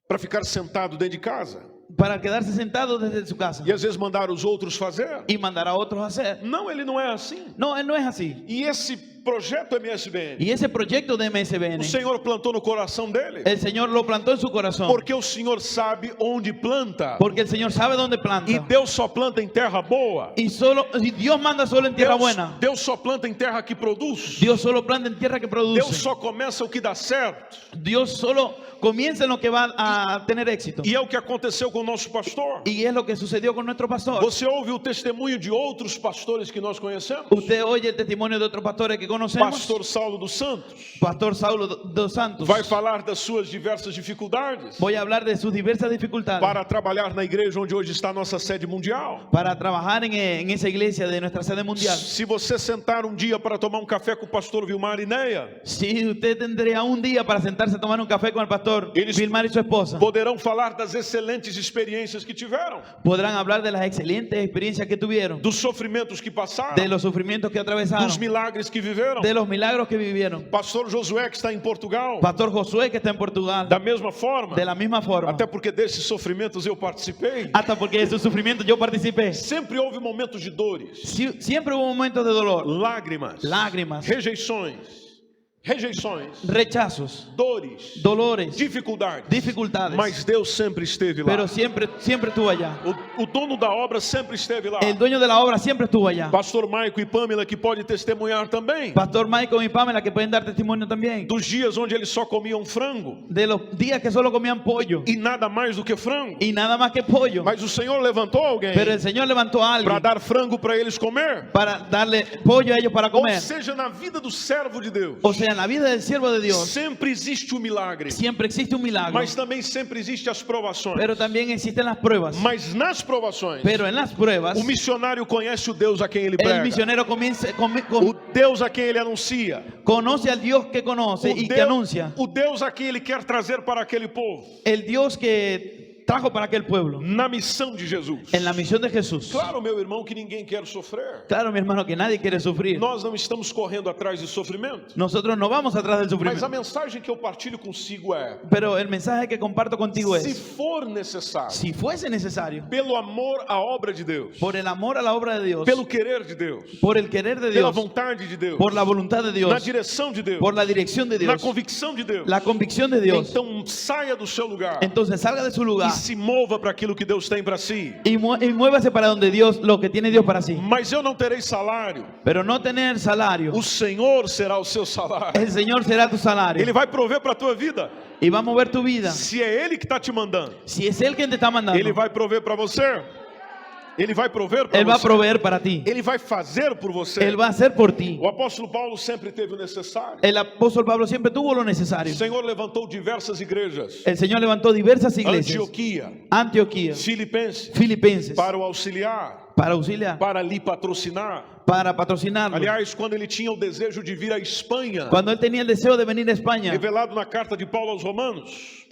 Para ficar sentado dentro de casa. para quedarse sentado desde su casa E às vezes mandar os outros fazer. y mandar a otros a hacer. Não, ele não é assim. No, él no es así. E esse projeto MSBN, Y ese proyecto de MSBN, o Senhor plantou no coração dele. el Señor lo plantó en su corazón. Porque o Senhor sabe onde planta. Porque el Señor sabe dónde planta. E Deus só planta em terra boa. Y Dios manda solo en tierra buena. Deus só planta em terra que produz. Dios solo planta en tierra que Deus produce. só começa o que dá certo. Dios solo comienza en lo que va a tener éxito. E é o que aconteceu com o nosso pastor. Y es lo que sucedió con nuestro pastor. Você ouve o testemunho de outros pastores que nós conhecemos? Usted oye el testimonio de otros pastores que conocemos. Pastor Saulo dos Santos Pastor Saulo dos Santos. vai falar das suas diversas dificuldades Voy a hablar de sus diversas dificultades para trabalhar na igreja onde hoje está a nossa sede mundial. para trabajar en esa iglesia de nuestra sede mundial. Se você sentar um dia para tomar um café com o pastor Vilmar e Neia, Si usted tendría un día para sentarse a tomar un café con el pastor Eles- Vilmar y su esposa, poderão falar das excelentes experiências que tiveram, podrán hablar de las excelentes experiencias que tuvieron, dos sofrimentos que passaram, de los sufrimientos que atravesaron, dos milagres que viveram. de los milagros que vivieron. Pastor Josué, que está em Portugal, Pastor Josué, que está en Portugal, da mesma forma, de la misma forma. até porque desses sofrimentos eu participei. Hasta porque de su sufrimiento yo participé. Sempre houve momentos de dores, Siempre hubo momentos de dolor, lágrimas, lágrimas, rejeições, rechazos, dores, dolores, dificuldades. dificultades. Mas Deus sempre esteve lá. Pero siempre estuvo allá. O dono da obra sempre esteve lá. El dueño de la obra siempre estuvo allá. Pastor Maico e Pamela, que pode testemunhar também Pastor Michael y Pamela, que pueden dar testimonio también. dos dias onde eles só comiam frango De los días que solo comían pollo e nada mais do que frango. y nada más que pollo. Mas o Senhor levantou alguém Pero el Señor levantó a para alguien dar frango para eles comer. para darle pollo a ellos para Ou comer. seja, na vida do servo de Deus, O sea, en la vida del siervo de Dios sempre existe o milagre, siempre existe un milagro. mas também sempre existe as provações. Pero también existen las pruebas. Mas nas provações, Pero en las pruebas, o missionário conhece o Deus a quem ele el prega, misionero o Deus a quem ele anuncia, conoce al Dios que conoce y que anuncia. o Deus a quem ele quer trazer para aquele povo. El Dios que trajo para aquel pueblo, na missão de Jesus. en la misión de Jesús. Claro, meu irmão, que ninguém quer sofrer. Claro, mi hermano, que nadie quiere sufrir. Nós não estamos correndo atrás de sofrimento. Nosotros no vamos atrás del Mas a sufrimiento. mensagem que eu partilho consigo é: Pero el mensaje que comparto contigo se es, for necessário, si fuese necesario, pelo amor à obra de Deus, por el amor a la obra de Dios, pelo querer de Deus, por el querer de pela Dios, vontade de Deus, por la voluntad de na Dios, direção de Deus, por la dirección de na Dios, convicção de Deus, la convicción de Dios, então saia do seu lugar entonces salga de su e lugar se mova para aquilo que Deus tem para si. y muévase para donde Dios, lo que tiene Dios para sí. Mas eu não terei salário, Pero no tener salario, o Senhor será o seu salário. el Señor será tu salario Ele vai prover para a tua vida. y va a mover tu vida. Se é Ele que está te mandando, Si es Él quien te está mandando, Ele vai prover para você. Ele vai prover para Él va a você. proveer para ti. Ele vai fazer por você. Él va a hacer por ti. O apóstolo Paulo sempre teve o necessário. El apóstol Pablo siempre tuvo lo O necesario. Senhor levantou diversas igrejas. El Señor levantó diversas iglesias. Antioquia, Antioquía, Filipenses, Filipenses, para o auxiliar, para auxiliar, para lhe patrocinar. para patrocinarlo. Aliás, quando ele tinha o desejo de vir à Espanha, Cuando él tenía el deseo de venir a España, revelado na carta de Paulo aos Romanos,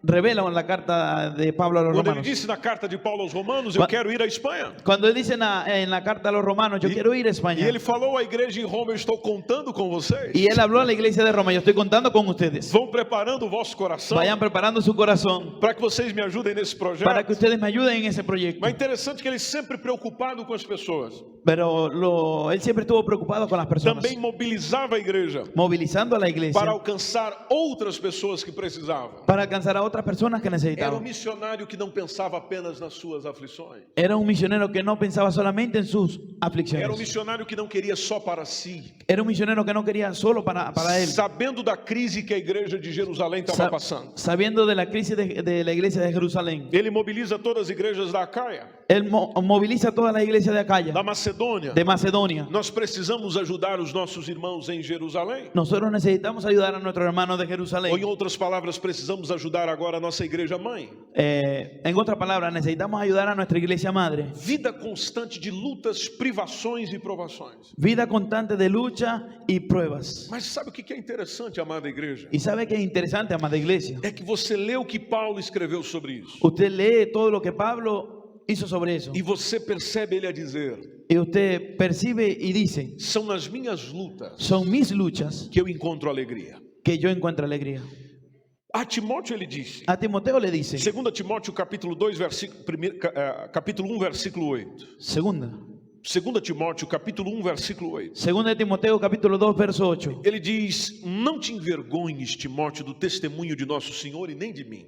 revela en la carta de Pablo a los quando ele romanos. disse na carta de Paulo aos Romanos, eu quero ir à Espanha. Cuando él dice en la carta a los romanos, yo quiero ir a E España. ele falou à igreja em Roma, eu estou contando com vocês. Y él habló a la iglesia de Roma, yo estoy contando con ustedes. Vão preparando o vosso coração Vayan preparando su corazón para que vocês me ajudem nesse para projeto. que ustedes me ayuden en ese proyecto. Mas é interessante que ele sempre preocupado com as pessoas. Pero él siempre estuvo preocupado con las personas, Também mobilizava a igreja movilizando a la iglesia para alcançar outras pessoas que precisavam. para alcanzar a otras personas que Era um necesitaban. missionário que não pensava apenas nas suas aflições. Era un misionero que no pensaba solamente en sus Era um aflicciones. missionário que não queria só para si. Era un misionero que no quería solo para él. Sabendo da crise que a igreja de Jerusalém estava Sa- passando. Sabiendo de la crisis de la iglesia de Jerusalén, Ele mobiliza todas as igrejas da Acaia, él moviliza toda la iglesia de Acaya, da Macedônia. de Macedonia. Nós precisamos ajudar os nossos irmãos em Jerusalém. Nosotros necesitamos ayudar a nuestros hermanos de Ou em Jerusalén. outras palavras, precisamos ajudar agora a nossa igreja mãe. En otras palabras, necesitamos ayudar a nuestra iglesia madre. Vida constante de lutas, privações e provações. Vida constante de lucha y pruebas. Mas sabe o que é interessante, amada igreja? Y sabe que es interesante, amada iglesia. É que você lê o que Paulo escreveu sobre isso. Usted lee todo lo que Pablo hizo sobre eso. E você percebe ele a dizer: Y usted percibe y dice, são nas minhas lutas son mis luchas que eu encontro alegria. que yo encuentro alegría. A Timóteo ele disse, A Timoteo le dice, 2 Timóteo capítulo 2, capítulo 1, versículo 8. segunda 2 Timóteo capítulo 1, versículo 8. de Timoteo capítulo 2 verso 8. Ele diz: não te envergonhes, Timóteo, do testemunho de nosso Senhor e nem de mim.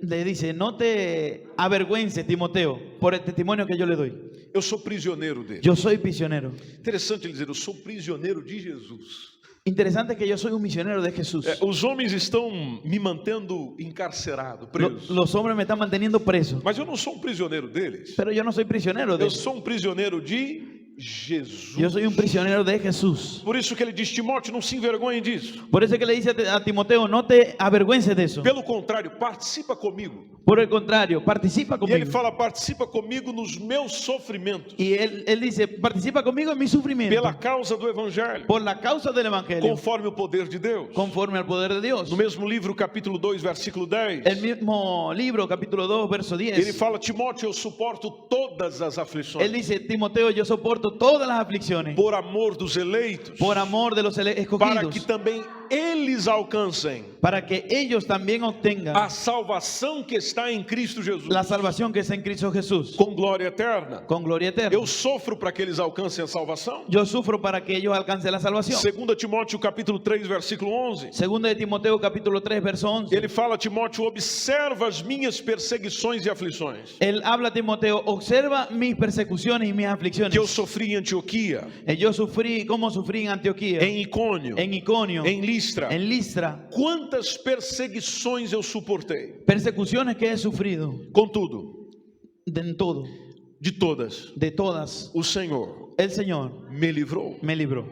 Le dice, no te avergüences, Timoteo, por el testimonio que yo le doy. Eu sou prisioneiro dele. Yo soy prisionero. Interessante ele dizer: eu sou prisioneiro de Jesus. Interesante que yo soy un misionero de Jesús. Os homens estão me mantendo encarcerado, preso. Los hombres me están manteniendo preso. Mas eu não sou um prisioneiro deles. Pero yo no soy prisionero de Eu ellos. sou um prisioneiro de Jesus. Yo soy un prisionero de Jesús. Por isso que ele diz: Timóteo, não se envergonhe disso. Por eso que le dice a Timoteo, no te avergüences de eso. Pelo contrário, participa comigo. Por el contrario, participa E ele conmigo. fala: participa comigo nos meus sofrimentos. Y él dice, participa conmigo en mi sufrimiento. Pela causa do Evangelho. Por la causa del Evangelio. Conforme o poder de Deus. Conforme al poder de Dios. No mesmo livro, capítulo 2, versículo 10. El mismo libro, capítulo 2, verso Ele 10. fala: Timóteo, eu suporto todas as aflições. Él dice, Timoteo, yo soporto todas las aflicciones. Por amor dos eleitos. Por amor de los Para escogidos. que também eles alcancem Para que ellos también obtengan a salvação que está em Cristo Jesus. la salvación que es en Cristo Jesús. Com glória eterna. Con gloria eterna. Eu sofro para que eles alcancem a salvação. Yo sufro para que ellos alcancen la salvación. 2 Timóteo capítulo 3, versículo 11. Segunda de Timoteo capítulo 3 verso 11. Ele fala: Timóteo, observa as minhas perseguições e aflições Él habla a Timoteo, observa mis persecuciones y mis aflicciones. que eu sofri em Antioquia, Yo sufrí, como sufrí en Antioquía, em Icônio, en Iconio, em Listra. en Listra. Quantas perseguições eu suportei. Persecuciones que he sufrido, Contudo, en todo, de todas, de todas, o Senhor el Señor me livrou. me libró.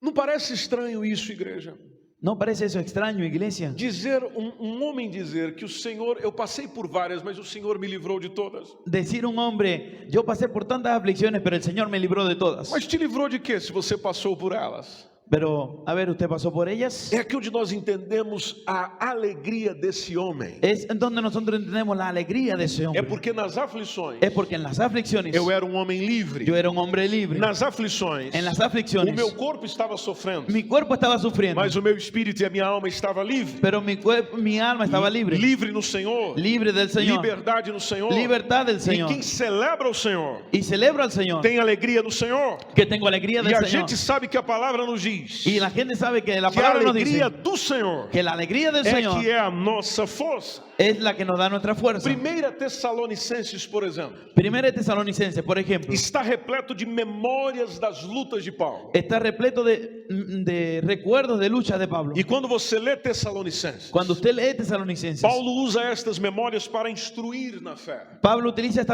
Não parece estranho isso, igreja? ¿No parece eso extraño, iglesia? Dizer, um homem dizer que o Senhor, eu passei por várias, mas o Senhor me livrou de todas. Decir un hombre, yo pasé por tantas aflicciones, pero el Señor me libró de todas. Mas te livrou de quê se você passou por elas? Pero, a ver, ¿usted pasó por ellas? É aqui onde nós entendemos a alegria desse homem. Es en donde nosotros entendemos la alegría de ese É hombre. porque nas aflições Es porque en las aflicciones eu era um homem livre. yo era un hombre libre. Nas aflições En las o aflicciones meu corpo estava sofrendo, mi cuerpo estaba sufriendo, mas o meu espírito e a minha alma estava livre. pero mi alma estaba libre. Livre no Senhor, Libre del Señor. liberdade no Senhor. Libertad del E Señor. quem celebra o Senhor Y celebro al Señor. tem alegria no Senhor. Que tengo alegría E del a Señor. gente sabe que a palavra nos diz Y la gente sabe que la que a palabra nos dice alegria do Senhor que la alegría del é Señor que é a nossa força. es la que nos da nuestra fuerza. 1 Tessalonicenses, por exemplo, Primera de Tesalonicenses, por ejemplo, está repleto de memórias das lutas de Paulo. está repleto de recuerdos de lucha de Pablo. E quando você lê Tessalonicenses, Cuando usted lee Tesalonicenses, Paulo usa estas memórias para instruir na fé. Pablo utiliza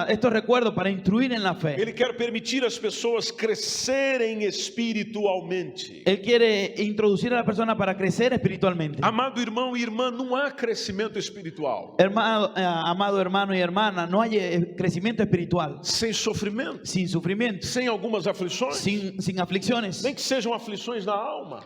estos recuerdos para instruir en la fe. Ele quer permitir às pessoas crescerem espiritualmente. Él quiere introducir a la persona para crecer espiritualmente. Amado irmão e irmã, não há crescimento espiritual Amado hermano y hermana, no hay crecimiento espiritual sem sofrimento, sin sufrimiento, sem algumas aflições, sin aflicciones, nem que sejam aflições na alma,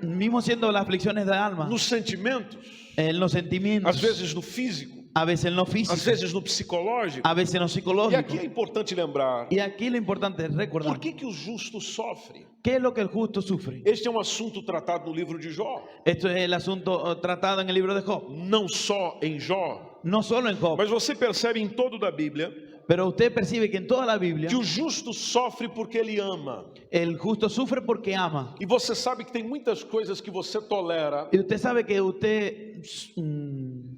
mismo siendo las aflicciones del alma, nos sentimentos, en los sentimientos, às vezes no físico, a veces en lo físico, às vezes no psicológico. a veces en lo E psicológico. aqui é importante lembrar, Y aquí lo importante es recordar por que o justo sofre? qué es lo que el justo sufre. Este é um assunto tratado no livro de Jó, Esto es el asunto tratado en el libro de Job, não só em Jó, no solo en Job, mas você percebe em todo da Bíblia pero usted percibe que en toda la Biblia que o justo sofre porque ele ama. el justo sufre porque ama. E você sabe que tem muitas coisas que você tolera, Y usted sabe que usted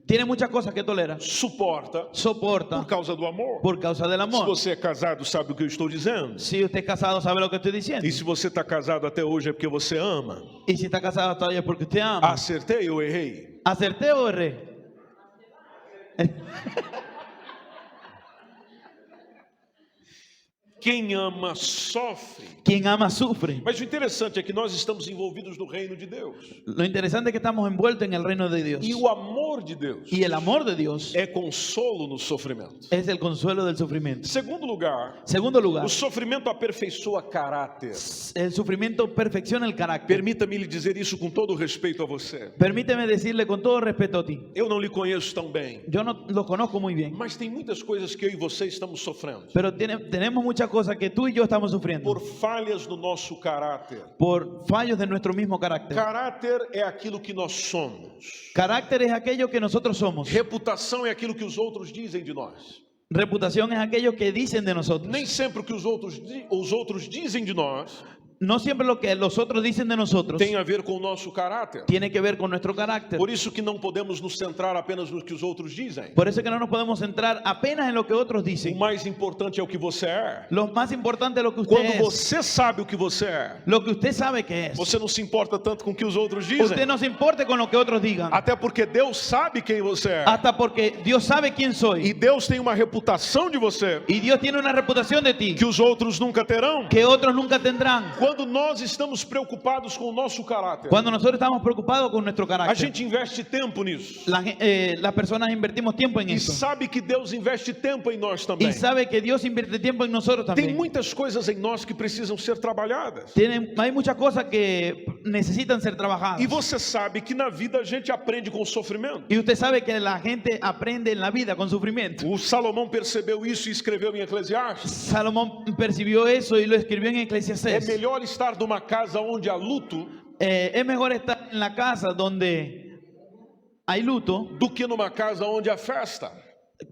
tiene muchas cosas que tolera, suporta, soporta por causa do amor. por causa del Se amor. você é casado, sabe o que eu estou dizendo. Si usted es casado, sabe lo que estoy diciendo. E se você está casado até hoje é porque você ama. Y si está casado todavía es porque usted ama. Acertei ou errei? ¿Acerté o erré? Quem ama sofre. Quien ama sufre. Mas o interessante é que nós estamos envolvidos no reino de Deus. Lo interesante es que estamos envueltos en el reino de Dios. E o amor de Deus Y el amor de Dios é consolo no sofrimento. es el consuelo del sufrimiento. Segundo lugar, Segundo lugar, o sofrimento aperfeiçoa caráter. el sufrimiento perfecciona el carácter. Permita-me lhe dizer isso com todo respeito a você. Permíteme decirle con todo respeto a ti. Eu não lhe conheço tão bem, Yo no lo conozco muy bien, mas tem muitas coisas que eu e você estamos sofrendo. pero tenemos muchas cosas que tú y yo estamos sufriendo Por falhas no nosso caráter. por fallos de nuestro mismo carácter. Caráter é aquilo que nós somos. Carácter es aquello que nosotros somos. Reputação é aquilo que os outros dizem de nós. Reputación es aquello que dicen de nosotros. Nem sempre o que os outros dizem de nós No siempre lo que los otros dicen de nosotros tem a ver com o nosso caráter. tiene que ver con nuestro carácter. Por isso que não podemos nos centrar apenas no que os outros dizem. Por eso es que no nos podemos centrar apenas en lo que otros O dicen. mais importante é o que você é. Lo más importante es lo que usted Quando es. você sabe o que você é, Lo que usted sabe que es. você não se importa tanto com o que os outros Usted dizem. no se importe con lo que otros digan. Até porque Deus sabe quem você é. Hasta porque Dios sabe quién E soy. Deus tem uma reputação de você Y Dios tiene una reputación de ti que os outros nunca terão. que otros nunca tendrán. Quando nós estamos preocupados com o nosso caráter, Cuando nosotros estamos preocupados con nuestro a carácter, gente investe tempo nisso. las personas invertimos tiempo en E eso. sabe que Deus investe tempo em nós Y também. sabe que Dios invierte tiempo en nosotros Tem también. muitas coisas em nós que precisam ser trabalhadas. Hay muchas cosas que necesitan ser trabajadas. E você sabe que na vida a gente aprende com o sofrimento. Y usted sabe que la gente aprende en la vida con sufrimiento. O Salomão percebeu isso e escreveu em Eclesiastes. Salomón percibió eso y lo escribió en É Eclesiastés. melhor estar numa casa onde há luto Es mejor estar en la casa donde hay luto do que numa casa onde há festa.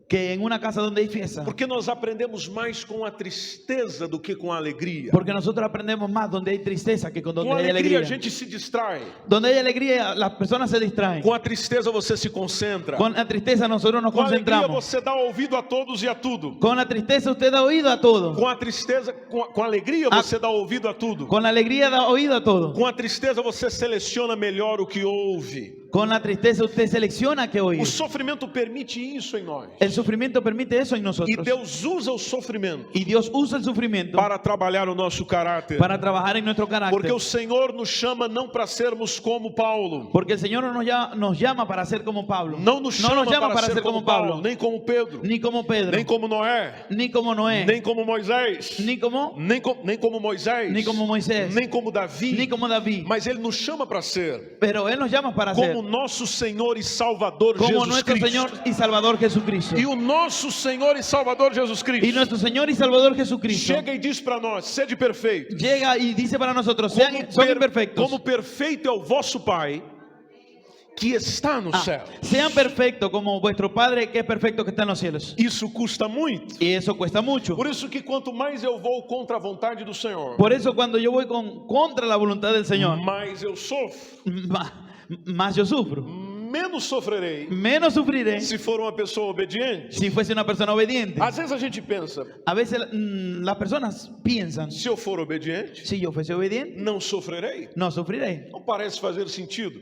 que en una casa donde hay fiesta. Porque nós aprendemos mais com a tristeza do que com a alegria. Porque nosotros aprendemos más donde hay tristeza que con donde Com a hay alegria a alegría. gente se distrai. Donde hay alegría, las personas se distraen. Com a tristeza você se concentra. Con la tristeza nosotros nos Com a alegria concentramos. você dá ouvido a todos e a tudo. Con la tristeza usted da oído a todo. Com a tristeza, com a alegria você dá ouvido a tudo. Con la alegría da oído a todo. Com a tristeza você seleciona melhor o que ouve. Con la tristeza usted selecciona que oír. O sofrimento permite isso em nós. El sufrimiento permite eso en E nosotros. Deus usa o sofrimento Y Dios usa el sufrimiento para trabalhar o nosso caráter. para trabajar en nuestro Porque carácter. o Senhor nos chama não para sermos como Paulo. Porque el Señor no nos llama para ser como Pablo. Não nos chama llama para ser como Paulo, nem como Pedro, ni como Pedro, nem como Noé, ni como Noé, nem como Moisés, ni como Moisés, ni como Moisés, nem como Davi, ni como David. mas Ele nos chama para ser Pero Él nos llama para ser como nosso Senhor e Salvador como Jesus nuestro Cristo. Señor y Salvador Jesucristo. E o nosso Senhor e Salvador Jesus Y Cristo nuestro Señor y Salvador Jesucristo chega e diz para nós: sede perfeito. llega y dice para nosotros, son imperfectos. Como perfeito é o vosso Pai que está no céu. Sean perfectos como vuestro Padre que es perfecto que está en los cielos. Isso custa muito. Y eso cuesta mucho. Por isso que quanto mais eu vou contra a vontade do Senhor, Por eso cuando yo voy contra la voluntad del Señor, mais eu sofro. más yo sufro. Menos sofrerei Menos sufriré se for uma pessoa obediente. si fuese una persona obediente. Às vezes a gente pensa, A veces las personas piensan, se eu for obediente, si yo fuese obediente, não sofrerei. no sufriré. Não parece fazer sentido.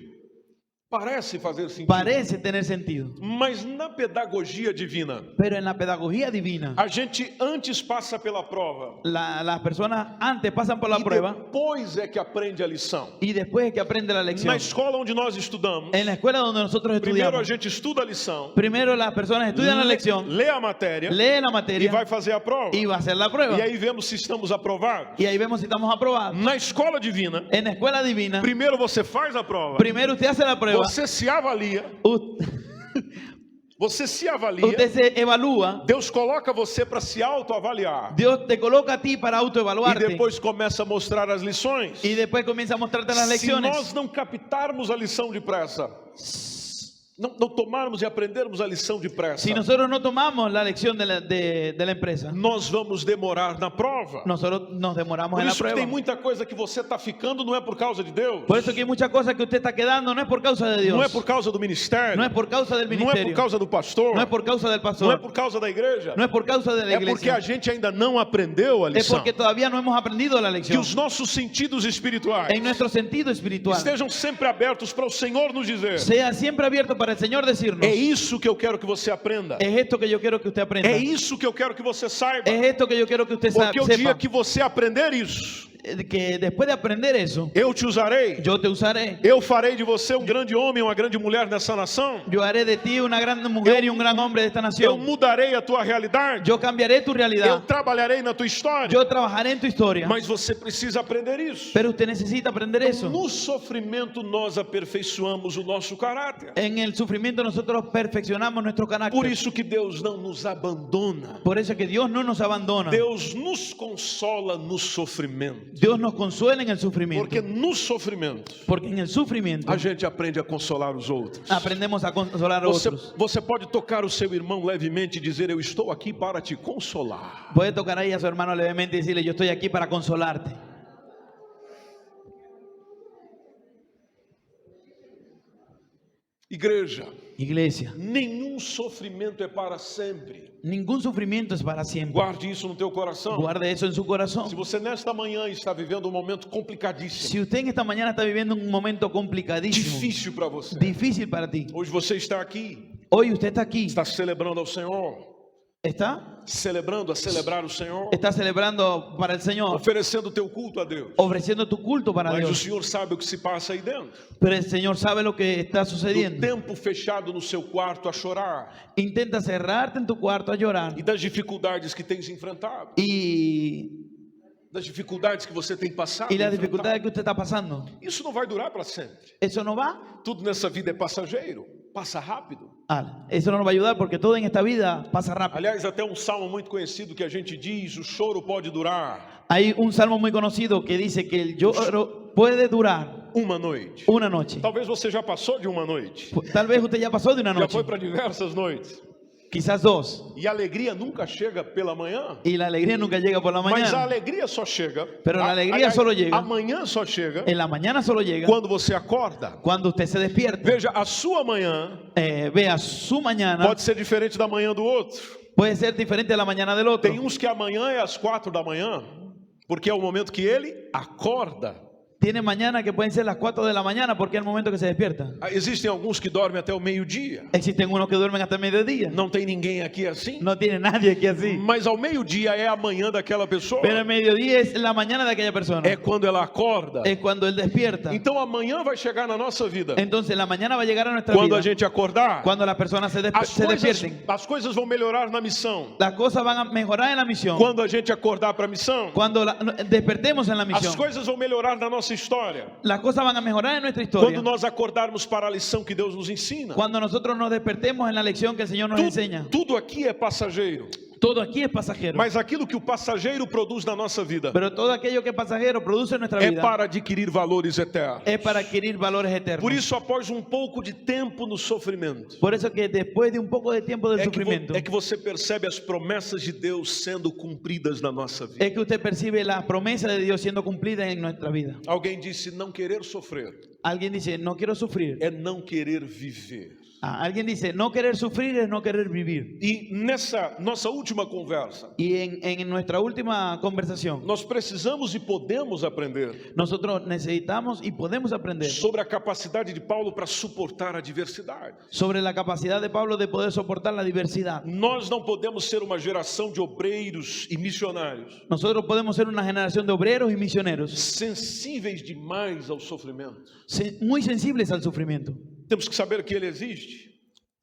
Parece fazer sentido. Parece tener sentido. Mas na pedagogia divina, Pero en la pedagogía divina, a gente antes passa pela prova las personas antes pasan por la e prueba depois é que aprende a lição. y después es que aprende la lección. Na escola onde nós estudamos, En la escuela donde nosotros primeiro a estudiamos, gente estuda a lição, primero las personas estudian la lección, lê a matéria leen la e materia vai fazer a prova. y va a hacer la prueba. E aí vemos se estamos aprovados. Y ahí vemos si estamos aprobados. Na escola divina, En la escuela divina, primeiro você faz a prova, primero usted hace la prueba, você se avalia, u- você se avalia, usted se evalúa, Deus coloca você para se autoavaliar. Dios te coloca a ti para E autoevaluarte depois começa a mostrar as lições. y después comienza a mostrarte las Se lecciones. nós não captarmos a lição depressa, não tomarmos e aprendermos a lição depressa, Si nosotros no tomamos la lección de la empresa, nós vamos demorar na prova. nosotros nos demoramos Por en la isso que tem prueba. muita coisa que você está ficando não é por causa de Deus, Por eso que hay muchas cosas que usted está quedando, no es por causa de Dios, não é por causa do ministério, no es por causa del não é por ministerio, causa do pastor, no es por causa del não é pastor, por causa da igreja, no es por causa de la é porque a iglesia, gente ainda não aprendeu a es lição. porque todavía no hemos aprendido la Que lección. os nossos sentidos espirituais En nuestro sentido espiritual, estejam sempre abertos para o Senhor nos dizer: sea siempre abierto para el Señor decirnos, é isso que eu quero que você aprenda, es esto que yo quiero que usted aprenda, é isso que eu quero que você saiba, es esto que yo quiero que usted porque o dia sepa, que você aprender isso, que después de aprender eso, eu te usarei, yo te usaré, eu farei de você um grande homem, uma grande mulher nessa nação, yo haré de ti una gran mujer y un gran hombre de esta eu nación, mudarei a tua realidade, yo cambiaré tu eu realidad, trabalharei na tua história, yo trabajaré en tu historia, mas você precisa aprender isso. pero usted necesita aprender eso. No sofrimento nós aperfeiçoamos o nosso caráter. En el sufrimiento nosotros perfeccionamos nuestro carácter. Por isso que Deus não nos abandona. Por eso es que Dios no nos abandona. Deus nos consola no sofrimento. Dios nos consuela en el sufrimiento. Porque no sofrimento Porque en el sufrimiento a gente aprende a consolar os outros. aprendemos a consolar a otros. Você pode tocar o seu irmão levemente e dizer: eu estou aqui para te consolar. Puede tocar ahí a su hermano levemente y decirle: yo estoy aquí para consolarte. Iglesia, nenhum sofrimento é para sempre. ningún sufrimiento es para siempre. Guarde isso no teu coração. Guarde eso en su corazón. Se você nesta manhã está vivendo um momento complicadíssimo, Si usted en esta mañana está viviendo un momento complicadísimo, difícil para você, difícil para ti, hoje você está aqui, hoy usted está aquí, está celebrando ao Senhor, está celebrar o Senhor, celebrando para el Señor, oferecendo o teu culto a Deus. ofreciendo tu culto para Mas o Dios. Senhor sabe o que se passa aí dentro. Pero el Señor sabe lo que está Do sucediendo. tempo fechado no seu quarto a chorar Intenta cerrarte en tu cuarto a llorar e das dificuldades que tens enfrentado, das dificuldades que você tem passado. y las enfrentado. dificultades que usted está pasando. Isso não vai durar para sempre. Eso no va. Tudo nessa vida é passageiro, passa rápido. Eso no nos va a ayudar porque todo en esta vida pasa rápido. Aliás, até um salmo muito conhecido que a gente diz: o choro pode durar Hay un salmo muy conocido que dice que el lloro puede durar uma noite. una noche. Talvez você já passou de uma noite, Tal vez usted ya pasó de una já noche, foi para diversas noites. quizás dos, E a alegria nunca chega pela manhã. y la alegría nunca llega por la Mas a mañana. alegria só chega. Pero la alegría solo llega. Amanhã só chega En la mañana solo llega quando você acorda. cuando usted se despierta. Veja, a sua manhã Vea, su mañana pode ser diferente da manhã do outro. puede ser diferente a la mañana del otro. Tem uns que amanhã é às 4 da manhã, porque é o momento que ele acorda. Tiene mañana que pueden ser las 4 de la mañana porque es el momento que se despierta. Existem alguns que dormem até o meio-dia. Existen unos que duermen hasta el mediodía. Não tem ninguém aqui assim. No tiene nadie aquí así. Mas ao meio-dia é a manhã daquela pessoa. Pero el mediodía es la mañana de aquella persona. É quando ela acorda. Es cuando él despierta. Então amanhã vai chegar na nossa vida. Entonces la mañana va a llegar a nuestra Quando vida. a gente acordar, Cuando las personas se despierten. as coisas vão melhorar na missão. Las cosas van a mejorar en la misión. Quando a gente acordar para a missão, Cuando despertemos en la as misión. coisas vão melhorar na nossa história. Las cosas van a mejorar en nuestra historia. Quando nós acordarmos para a lição que Deus nos ensina. Cuando nosotros nos despertemos en la lección que el Señor nos enseña. Tudo aqui é passageiro. Todo aquí es pasajero. Mas aquilo que o passageiro produz na nossa vida Pero todo aquello que es pasajero produce en nuestra é vida. para adquirir valores eternos. Es para adquirir valores eternos. Por isso, após um pouco de tempo no sofrimento, Por eso que después de un poco de tiempo del sufrimiento, é que você percebe as promessas de Deus sendo cumpridas na nossa vida. es que usted percibe la promesa de Dios siendo cumplida en nuestra vida. Alguém disse: não querer sofrer Alguien dice, no quiero sufrir. é não querer viver. Alguien dice, no querer sufrir es no querer vivir. E nessa nossa última conversa, Y en nuestra última conversación, nós precisamos e podemos aprender nosotros necesitamos y podemos aprender sobre a capacidade de Paulo para suportar a diversidade. sobre la capacidad de Pablo de poder soportar la diversidad. Nós não podemos ser uma geração de obreiros e missionários Nosotros podemos ser una generación de obreros y misioneros sensíveis demais ao sofrimento. muy sensibles al sufrimiento. Temos que saber que ele existe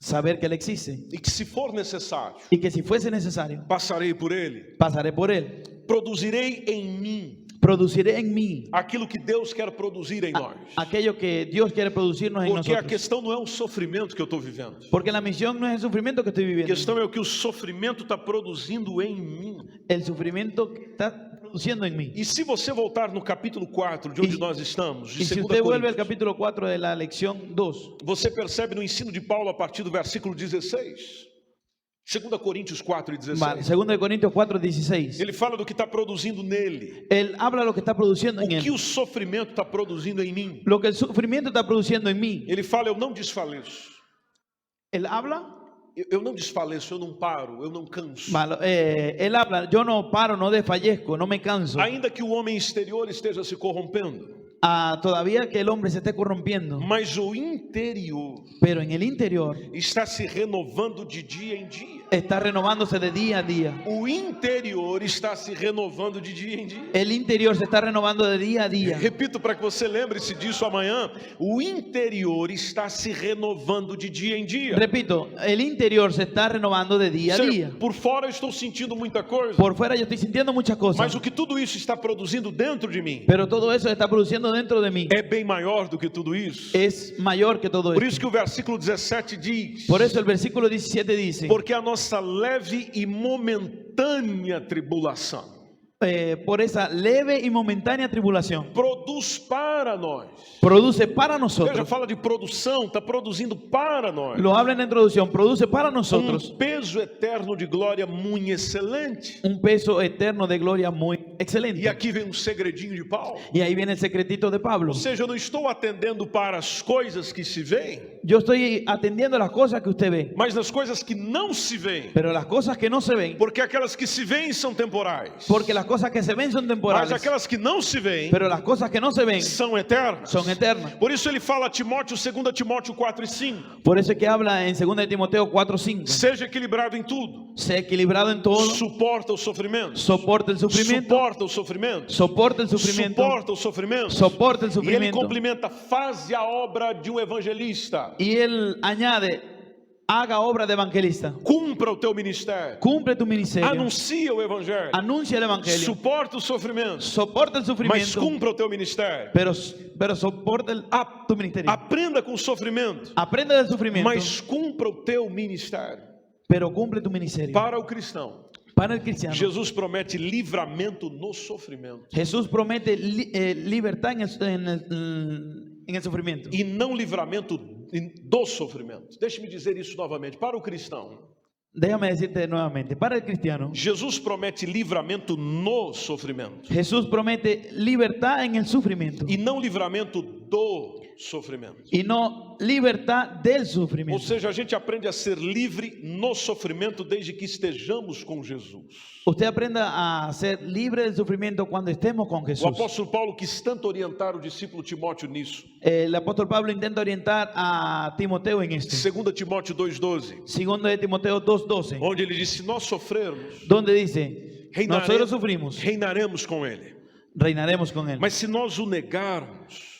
Saber que Él existe e que, se for necessário, y que si fuese necesario, passarei por ele, pasaré por Él. produzirei em mim Produciré en mí aquilo que Deus quer produzir em nós. aquello que Dios quiere producirnos en Porque a nosotros. questão não é o sofrimento que eu estou vivendo. Porque la misión no es el sufrimiento que estoy A viviendo. questão é o que o sofrimento está produzindo em mim. El sufrimiento que está produciendo en mí. E se você voltar no capítulo 4, de onde nós estamos, de Y si 2 usted vuelve al Coríntios, capítulo 4 de la lección 2, você percebe no ensino de Paulo a partir do versículo 16. 2 Coríntios 4 e 16. 2 Corintios 4, 16. Ele fala do que está produzindo nele. Él habla lo que está produciendo O en que él. o sofrimento está produzindo em mim. Lo que el sufrimiento está produciendo en mí. Ele fala: eu não desfaleço. Él habla, Eu não desfaleço, eu não paro, eu não canso. él habla, yo no paro, no desfallezco, no me canso. Ainda que o homem exterior esteja se corrompendo, Todavía que el hombre se esté corrompiendo, mas o interior pero en el interior está se renovando de dia em dia. está renovándose de día a día. O interior está se renovando de dia em dia. El interior se está renovando de día a día. Repito para que você lembre-se disso amanhã. O interior está se renovando de dia em dia. Repito, el interior se está renovando de día a Ou seja, día. por fora eu estou sentindo muita coisa, Por fuera yo estoy sintiendo muchas mas cosas, o que tudo isso está produzindo dentro de mim pero todo eso se está produciendo dentro de mí. é bem maior do que tudo isso. Es mayor que todo Por esto. isso que o versículo 17 diz: Por eso el versículo 17 dice, porque a nossa leve e momentânea tribulação por esa leve y momentánea tribulación, produz para nós. produce para Veja, nosotros. fala de produção, está produzindo para nós Lo habla en la introducción, produce para nosotros peso eterno de glória muito excelente. un peso eterno de gloria muy E excelente. aqui vem um segredinho de Paulo. Y ahí viene el secretito de Pablo. Ou seja, eu não estou atendendo para as coisas que se veem, Yo estoy atendiendo las cosas que usted ve, mas nas coisas que não se veem. pero las cosas que no se ven, Porque aquelas que se veem são temporais, porque las cosas que se ven son mas temporales, aquelas que não se veem pero las cosas que no se ven são eternas. son eternas. Por isso ele fala a Timóteo, 2 Timóteo 4 e 5. Por eso es que habla en 2 de Timoteo 4:5. Seja equilibrado em tudo, Sea equilibrado en todo, suporta o sofrimento, soporta el sufrimiento, suporta o sofrimento, soporta el sufrimiento, suporta o sofrimento. soporta el E ele sufrimiento. complementa: faze a obra de um evangelista, Y él añade, haga obra de evangelista, cumpra o teu ministério, cumple tu ministerio, anuncia o evangelho, anuncia el evangelio, suporta o sofrimento, soporta el mas sufrimiento, cumpra o teu ministério. pero soporta tu ministerio. Aprenda com o sofrimento, Aprende del sufrimiento, mas cumpra o teu ministério. pero cumple tu ministerio. Para o cristão, Para el cristiano, Jesus promete livramento no sofrimento Jesús promete libertad en el sufrimiento e não livramento do sofrimento. Deixe-me dizer isso novamente. Para o cristão, Déjame decirte nuevamente, para el cristiano, Jesus promete livramento no sofrimento Jesús promete libertad en el sufrimiento e não livramento do sofrimento. y no libertad del Ou sufrimiento. seja, a gente aprende a ser livre no sofrimento desde que estejamos com Jesus. Usted aprenda a ser libre del sufrimiento cuando estemos con O Jesús. apóstolo Paulo quis tanto orientar o discípulo Timóteo nisso. El apóstol Pablo intenta orientar a Timoteo en esto. 2 Timóteo 2,12, Segundo de Timoteo 2:12, onde ele diz: se nós sofrermos, donde dice, nosotros sufrimos, reinaremos com ele. reinaremos con él. Mas se nós o negarmos,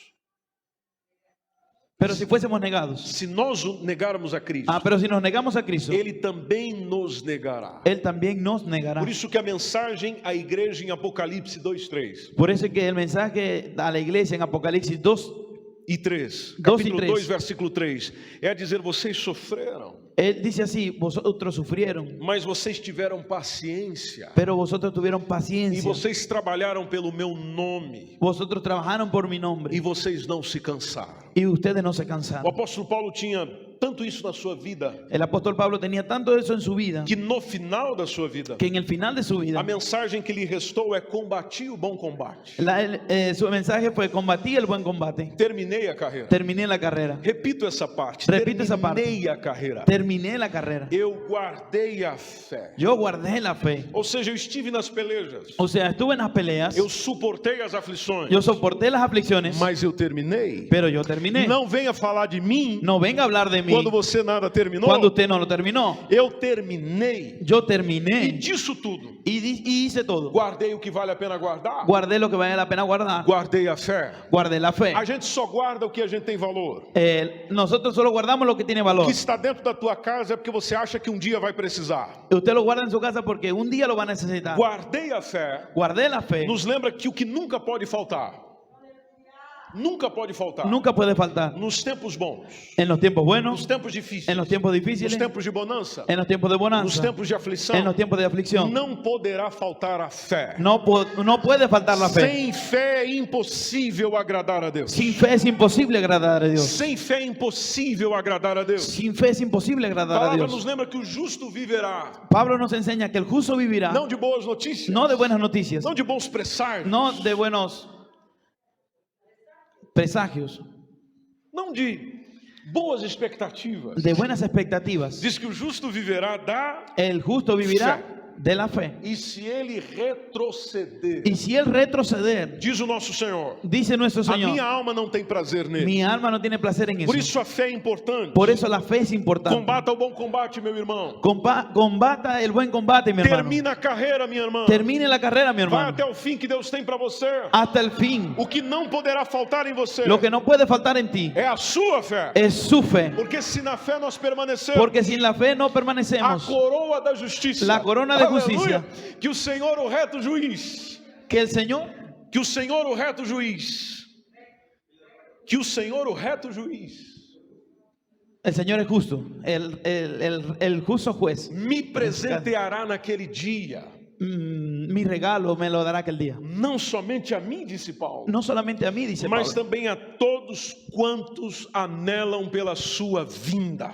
Pero si fuésemos negados, se nós o negarmos a Cristo, pero si nos negamos a Cristo, ele também nos negará. Él también nos negará. Por isso que a mensagem à igreja em Apocalipse 2:3 Por eso es que el mensaje a la iglesia en Apocalipsis 2, e 3, 2 e capítulo 3. 2, versículo 3, é a dizer: vocês sofreram, él dice así, vosotros sufrieron, mas vocês tiveram paciência, pero vosotros tuvieron e paciencia, vocês trabalharam pelo meu nome, vosotros trabajaron por mi e nombre, vocês não se cansaram. y ustedes no se O cansaron. apóstolo Paulo tinha tanto isso na sua vida, El apóstol Pablo tenía tanto eso en su vida, que no final da sua vida, que en el final de su vida, a mensagem que lhe restou é: combati o bom combate, su mensaje fue: combatí el buen combate, terminei a carreira. terminé la carrera, Repito essa parte: Repito essa parte. terminei a carreira, terminé la carrera, eu guardei a fé. yo guardé la fe. Ou seja, eu estive nas pelejas, O sea, estuve en las peleas, eu suportei as aflições, yo soporté las aflicciones, mas eu terminei. pero yo terminé. Não venha falar de mim No venga a hablar de mí quando você nada terminou. cuando usted no lo terminó. Eu terminei, Yo e terminé disso tudo, y hice todo. guardei o que vale a pena guardar, Guardé lo que vale la pena guardar. guardei a fé. Guardé la fe. A gente só guarda o que a gente tem valor. Nosotros solo guardamos lo que tiene O valor. que está dentro da tua casa é porque você acha que um dia vai precisar. Usted lo guarda en su casa porque un día lo va a necesitar. Guardei a fé Guardé la fe. nos lembra que o que nunca pode faltar, nunca pode faltar, Nunca puede faltar. nos tempos bons, En los tiempos nos buenos, tempos difíceis, en los tiempos nos difíciles, tempos de bonança, en los tiempos de nos bonanza, tempos de aflição, en los tiempos de aflicción. não poderá faltar a fé. No puede faltar la fe. Sem fé é impossível agradar a Deus. Sin fe es imposible agradar a Dios. Sem fé é impossível agradar a Deus. Sin fe es imposible A agradar a palavra Dios. nos lembra que o justo viverá, Pablo nos enseña que el justo vivirá, não de boas notícias, no de buenas noticias, não de bons presságios, no de buenos presagios, não de boas expectativas. de buenas expectativas. Diz que o justo viverá da... El justo vivirá de la fe. E se ele retroceder, Y si él retroceder, diz o nosso Senhor, dice nuestro a minha Señor, alma não tem prazer nele. mi alma no tiene placer en Por eso. isso a fé é importante. Por eso la fe es importante. Combata o bom combate, meu irmão. Combata el buen combate, mi hermano. Termina a carreira, minha irmã. Termine la carrera, mi Vai hermano. até o fim que Deus tem para você. Hasta el fin. O que não poderá faltar em você Lo que no puede faltar en ti é a sua fé. es su fe. Porque se na fé nós permanecermos, Porque sin la fe no a permanecemos. coroa da justiça, La corona de Aleluia, justicia. que o Senhor, o reto juiz, Que el Señor, que o Senhor, o reto juiz, que o Senhor, o reto juiz, el Señor es justo. El justo juez. me presenteará naquele dia, Mi regalo me lo dará aquel día. não somente a mim, disse Paulo, No solamente a mí, dice mas Pablo, também a todos quantos anelam pela sua vinda.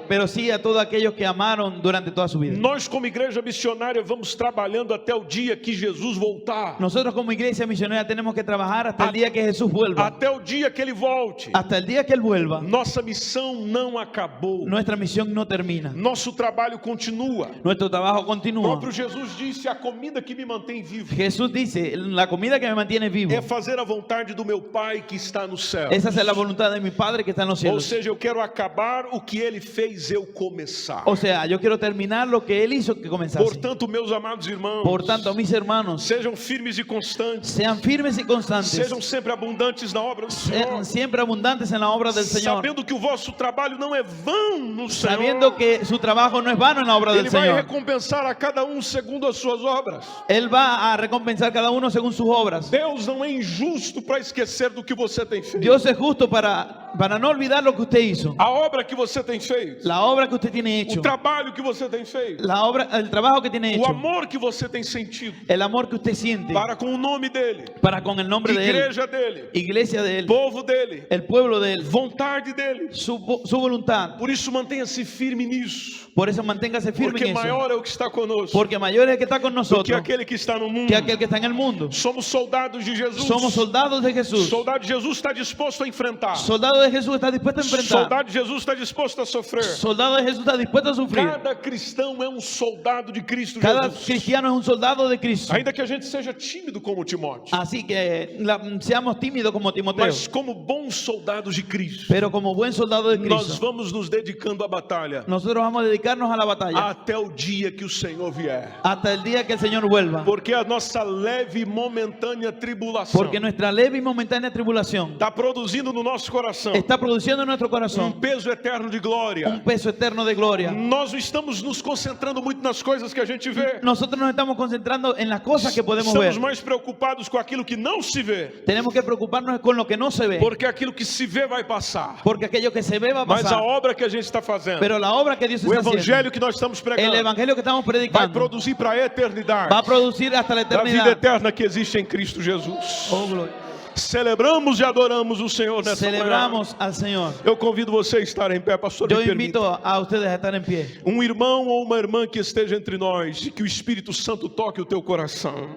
pero sí a todos aquellos que amaron durante toda su vida. Nós, como igreja missionária, vamos trabalhando até o dia que Jesus voltar, Nosotros como iglesia misionera tenemos que trabajar hasta el día que Jesús vuelva. até o dia que Ele volte. Hasta el día que Él vuelva, Nossa missão não acabou. nuestra misión no termina. Nosso trabalho continua. Nuestro trabajo O continúa. próprio Jesus disse: a comida que me mantém vivo Jesús dice, la comida que me mantiene vivo, é fazer a vontade do meu Pai que está no céu. esa es la voluntad de mi Padre que está en los Ou cielos. seja, eu quero acabar o que Ele fez eu começar. O sea, yo quiero terminar lo que Él hizo que comenzase. Portanto, meus amados irmãos, Por tanto, mis hermanos, sejam firmes e constantes, sean firmes y constantes, sejam sempre abundantes na obra do Senhor, sean siempre abundantes en la obra del Señor, sabendo que o vosso trabalho não é vão no Senhor. sabiendo que su trabajo no es vano en la obra del Ele vai Señor. recompensar a cada um segundo as suas obras. Él va a recompensar cada uno según sus obras. Deus não é injusto para esquecer do que você tem feito. Dios es justo para para no olvidar lo que usted hizo, a obra que você tem feito, la obra que usted tiene hecho, o trabalho que você tem feito, la obra, el trabajo que tiene o hecho, amor que você tem sentido el amor que usted siente para com o nome dele, para con el nombre de él, igreja dele, iglesia de él, povo dele, el pueblo de él, vontade dele. su voluntad. Por isso mantenha-se firme nisso, Por eso manténgase firme porque en eso, maior é o que está conosco porque mayor es el que está con do que nosotros aquele que está no mundo. que aquel que está en el mundo. Somos soldados de Jesus. Somos soldados de Jesús. Soldado de Jesus está disposto a enfrentar. Soldado de Jesús está dispuesto a enfrentar. Soldado de Jesus está disposto a sofrer. Soldado de Jesús está dispuesto a sufrir. Cada cristão é um soldado de Cristo Cada Jesus. cristiano es un soldado de Cristo. Ainda que a gente seja tímido como Timóteo, Así que seamos tímidos como Timoteo. mas como bons soldados de Cristo, Pero como buen soldado de nós Cristo, vamos nos dedicando à batalha nosotros vamos a dedicarnos a la batalla até o dia que o Senhor vier. hasta el día que el Señor vuelva. Porque a nossa leve e momentânea tribulação Porque nuestra leve y momentánea tribulación está produzindo no nosso coração está produciendo en nuestro corazón peso eterno de glória. un peso eterno de gloria. Nós estamos nos concentrando muito nas coisas que a gente vê. Nosotros nos estamos concentrando en las cosas que podemos Estamos ver. mais preocupados com aquilo que não se vê, Tenemos que preocuparnos con lo que no se ve. porque aquilo que se vê vai passar. Porque aquello que se ve va a Mas a pasar. obra que a gente está fazendo, Pero la obra que Dios o está haciendo, evangelho que nós estamos el pregando, evangelio que estamos vai predicando, produzir para a eternidade va a producir hasta la a vida eternidad. eterna que existe em Cristo Jesus. Oh, gloria. Celebramos e adoramos o Senhor nessa manhã. Celebramos al Señor. Eu convido você a estar em pé, pastor. Yo Me permita. invito a ustedes a estar en pie. Um irmão ou uma irmã que esteja entre nós e que o Espírito Santo toque o teu coração.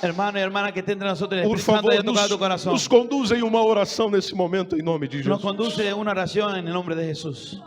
Hermano y hermana que esté entre nosotros, el Por Espíritu Santo favor, haya tocado tu corazón. nos conduza em uma oração nesse momento em nome de Nos Jesus. conduce una oración en el nombre de Jesús.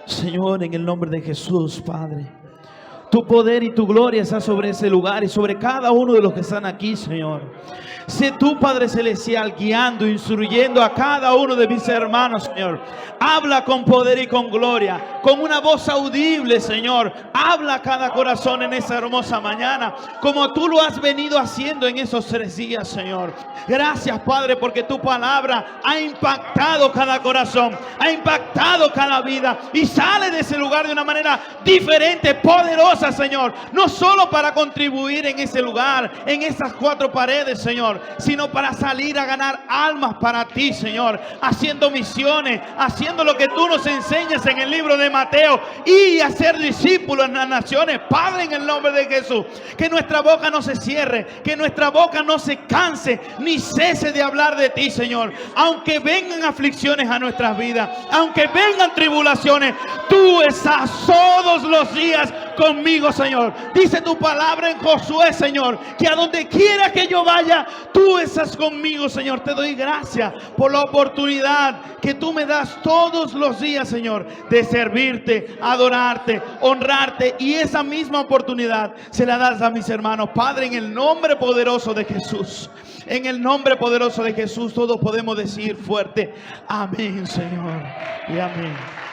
Señor, en el nombre de Jesús, Padre, tu poder y tu gloria está sobre ese lugar y sobre cada uno de los que están aquí, Señor. Sé tú, Padre Celestial, guiando, instruyendo a cada uno de mis hermanos, Señor. Habla con poder y con gloria, con una voz audible, Señor. Habla a cada corazón en esa hermosa mañana, como tú lo has venido haciendo en esos 3 días, Señor. Gracias, Padre, porque tu palabra ha impactado cada corazón, ha impactado cada vida y sale de ese lugar de una manera diferente, poderosa, Señor. No solo para contribuir en ese lugar, en esas 4 paredes, Señor, sino para salir a ganar almas para ti, Señor, haciendo misiones, haciendo lo que tú nos enseñas en el libro de Mateo y hacer discípulos en las naciones. Padre, en el nombre de Jesús, que nuestra boca no se cierre, que nuestra boca no se canse ni cese de hablar de ti, Señor. Aunque vengan aflicciones a nuestras vidas, aunque vengan tribulaciones, tú estás todos los días conmigo, Señor. Dice tu palabra en Josué, Señor, que a donde quiera que yo vaya, tú estás conmigo, Señor. Te doy gracias por la oportunidad que tú me das todos los días, Señor, de servirte, adorarte, honrarte, y esa misma oportunidad se la das a mis hermanos. Padre, en el nombre poderoso de Jesús, en el nombre poderoso de Jesús, todos podemos decir fuerte: amén, Señor, y amén.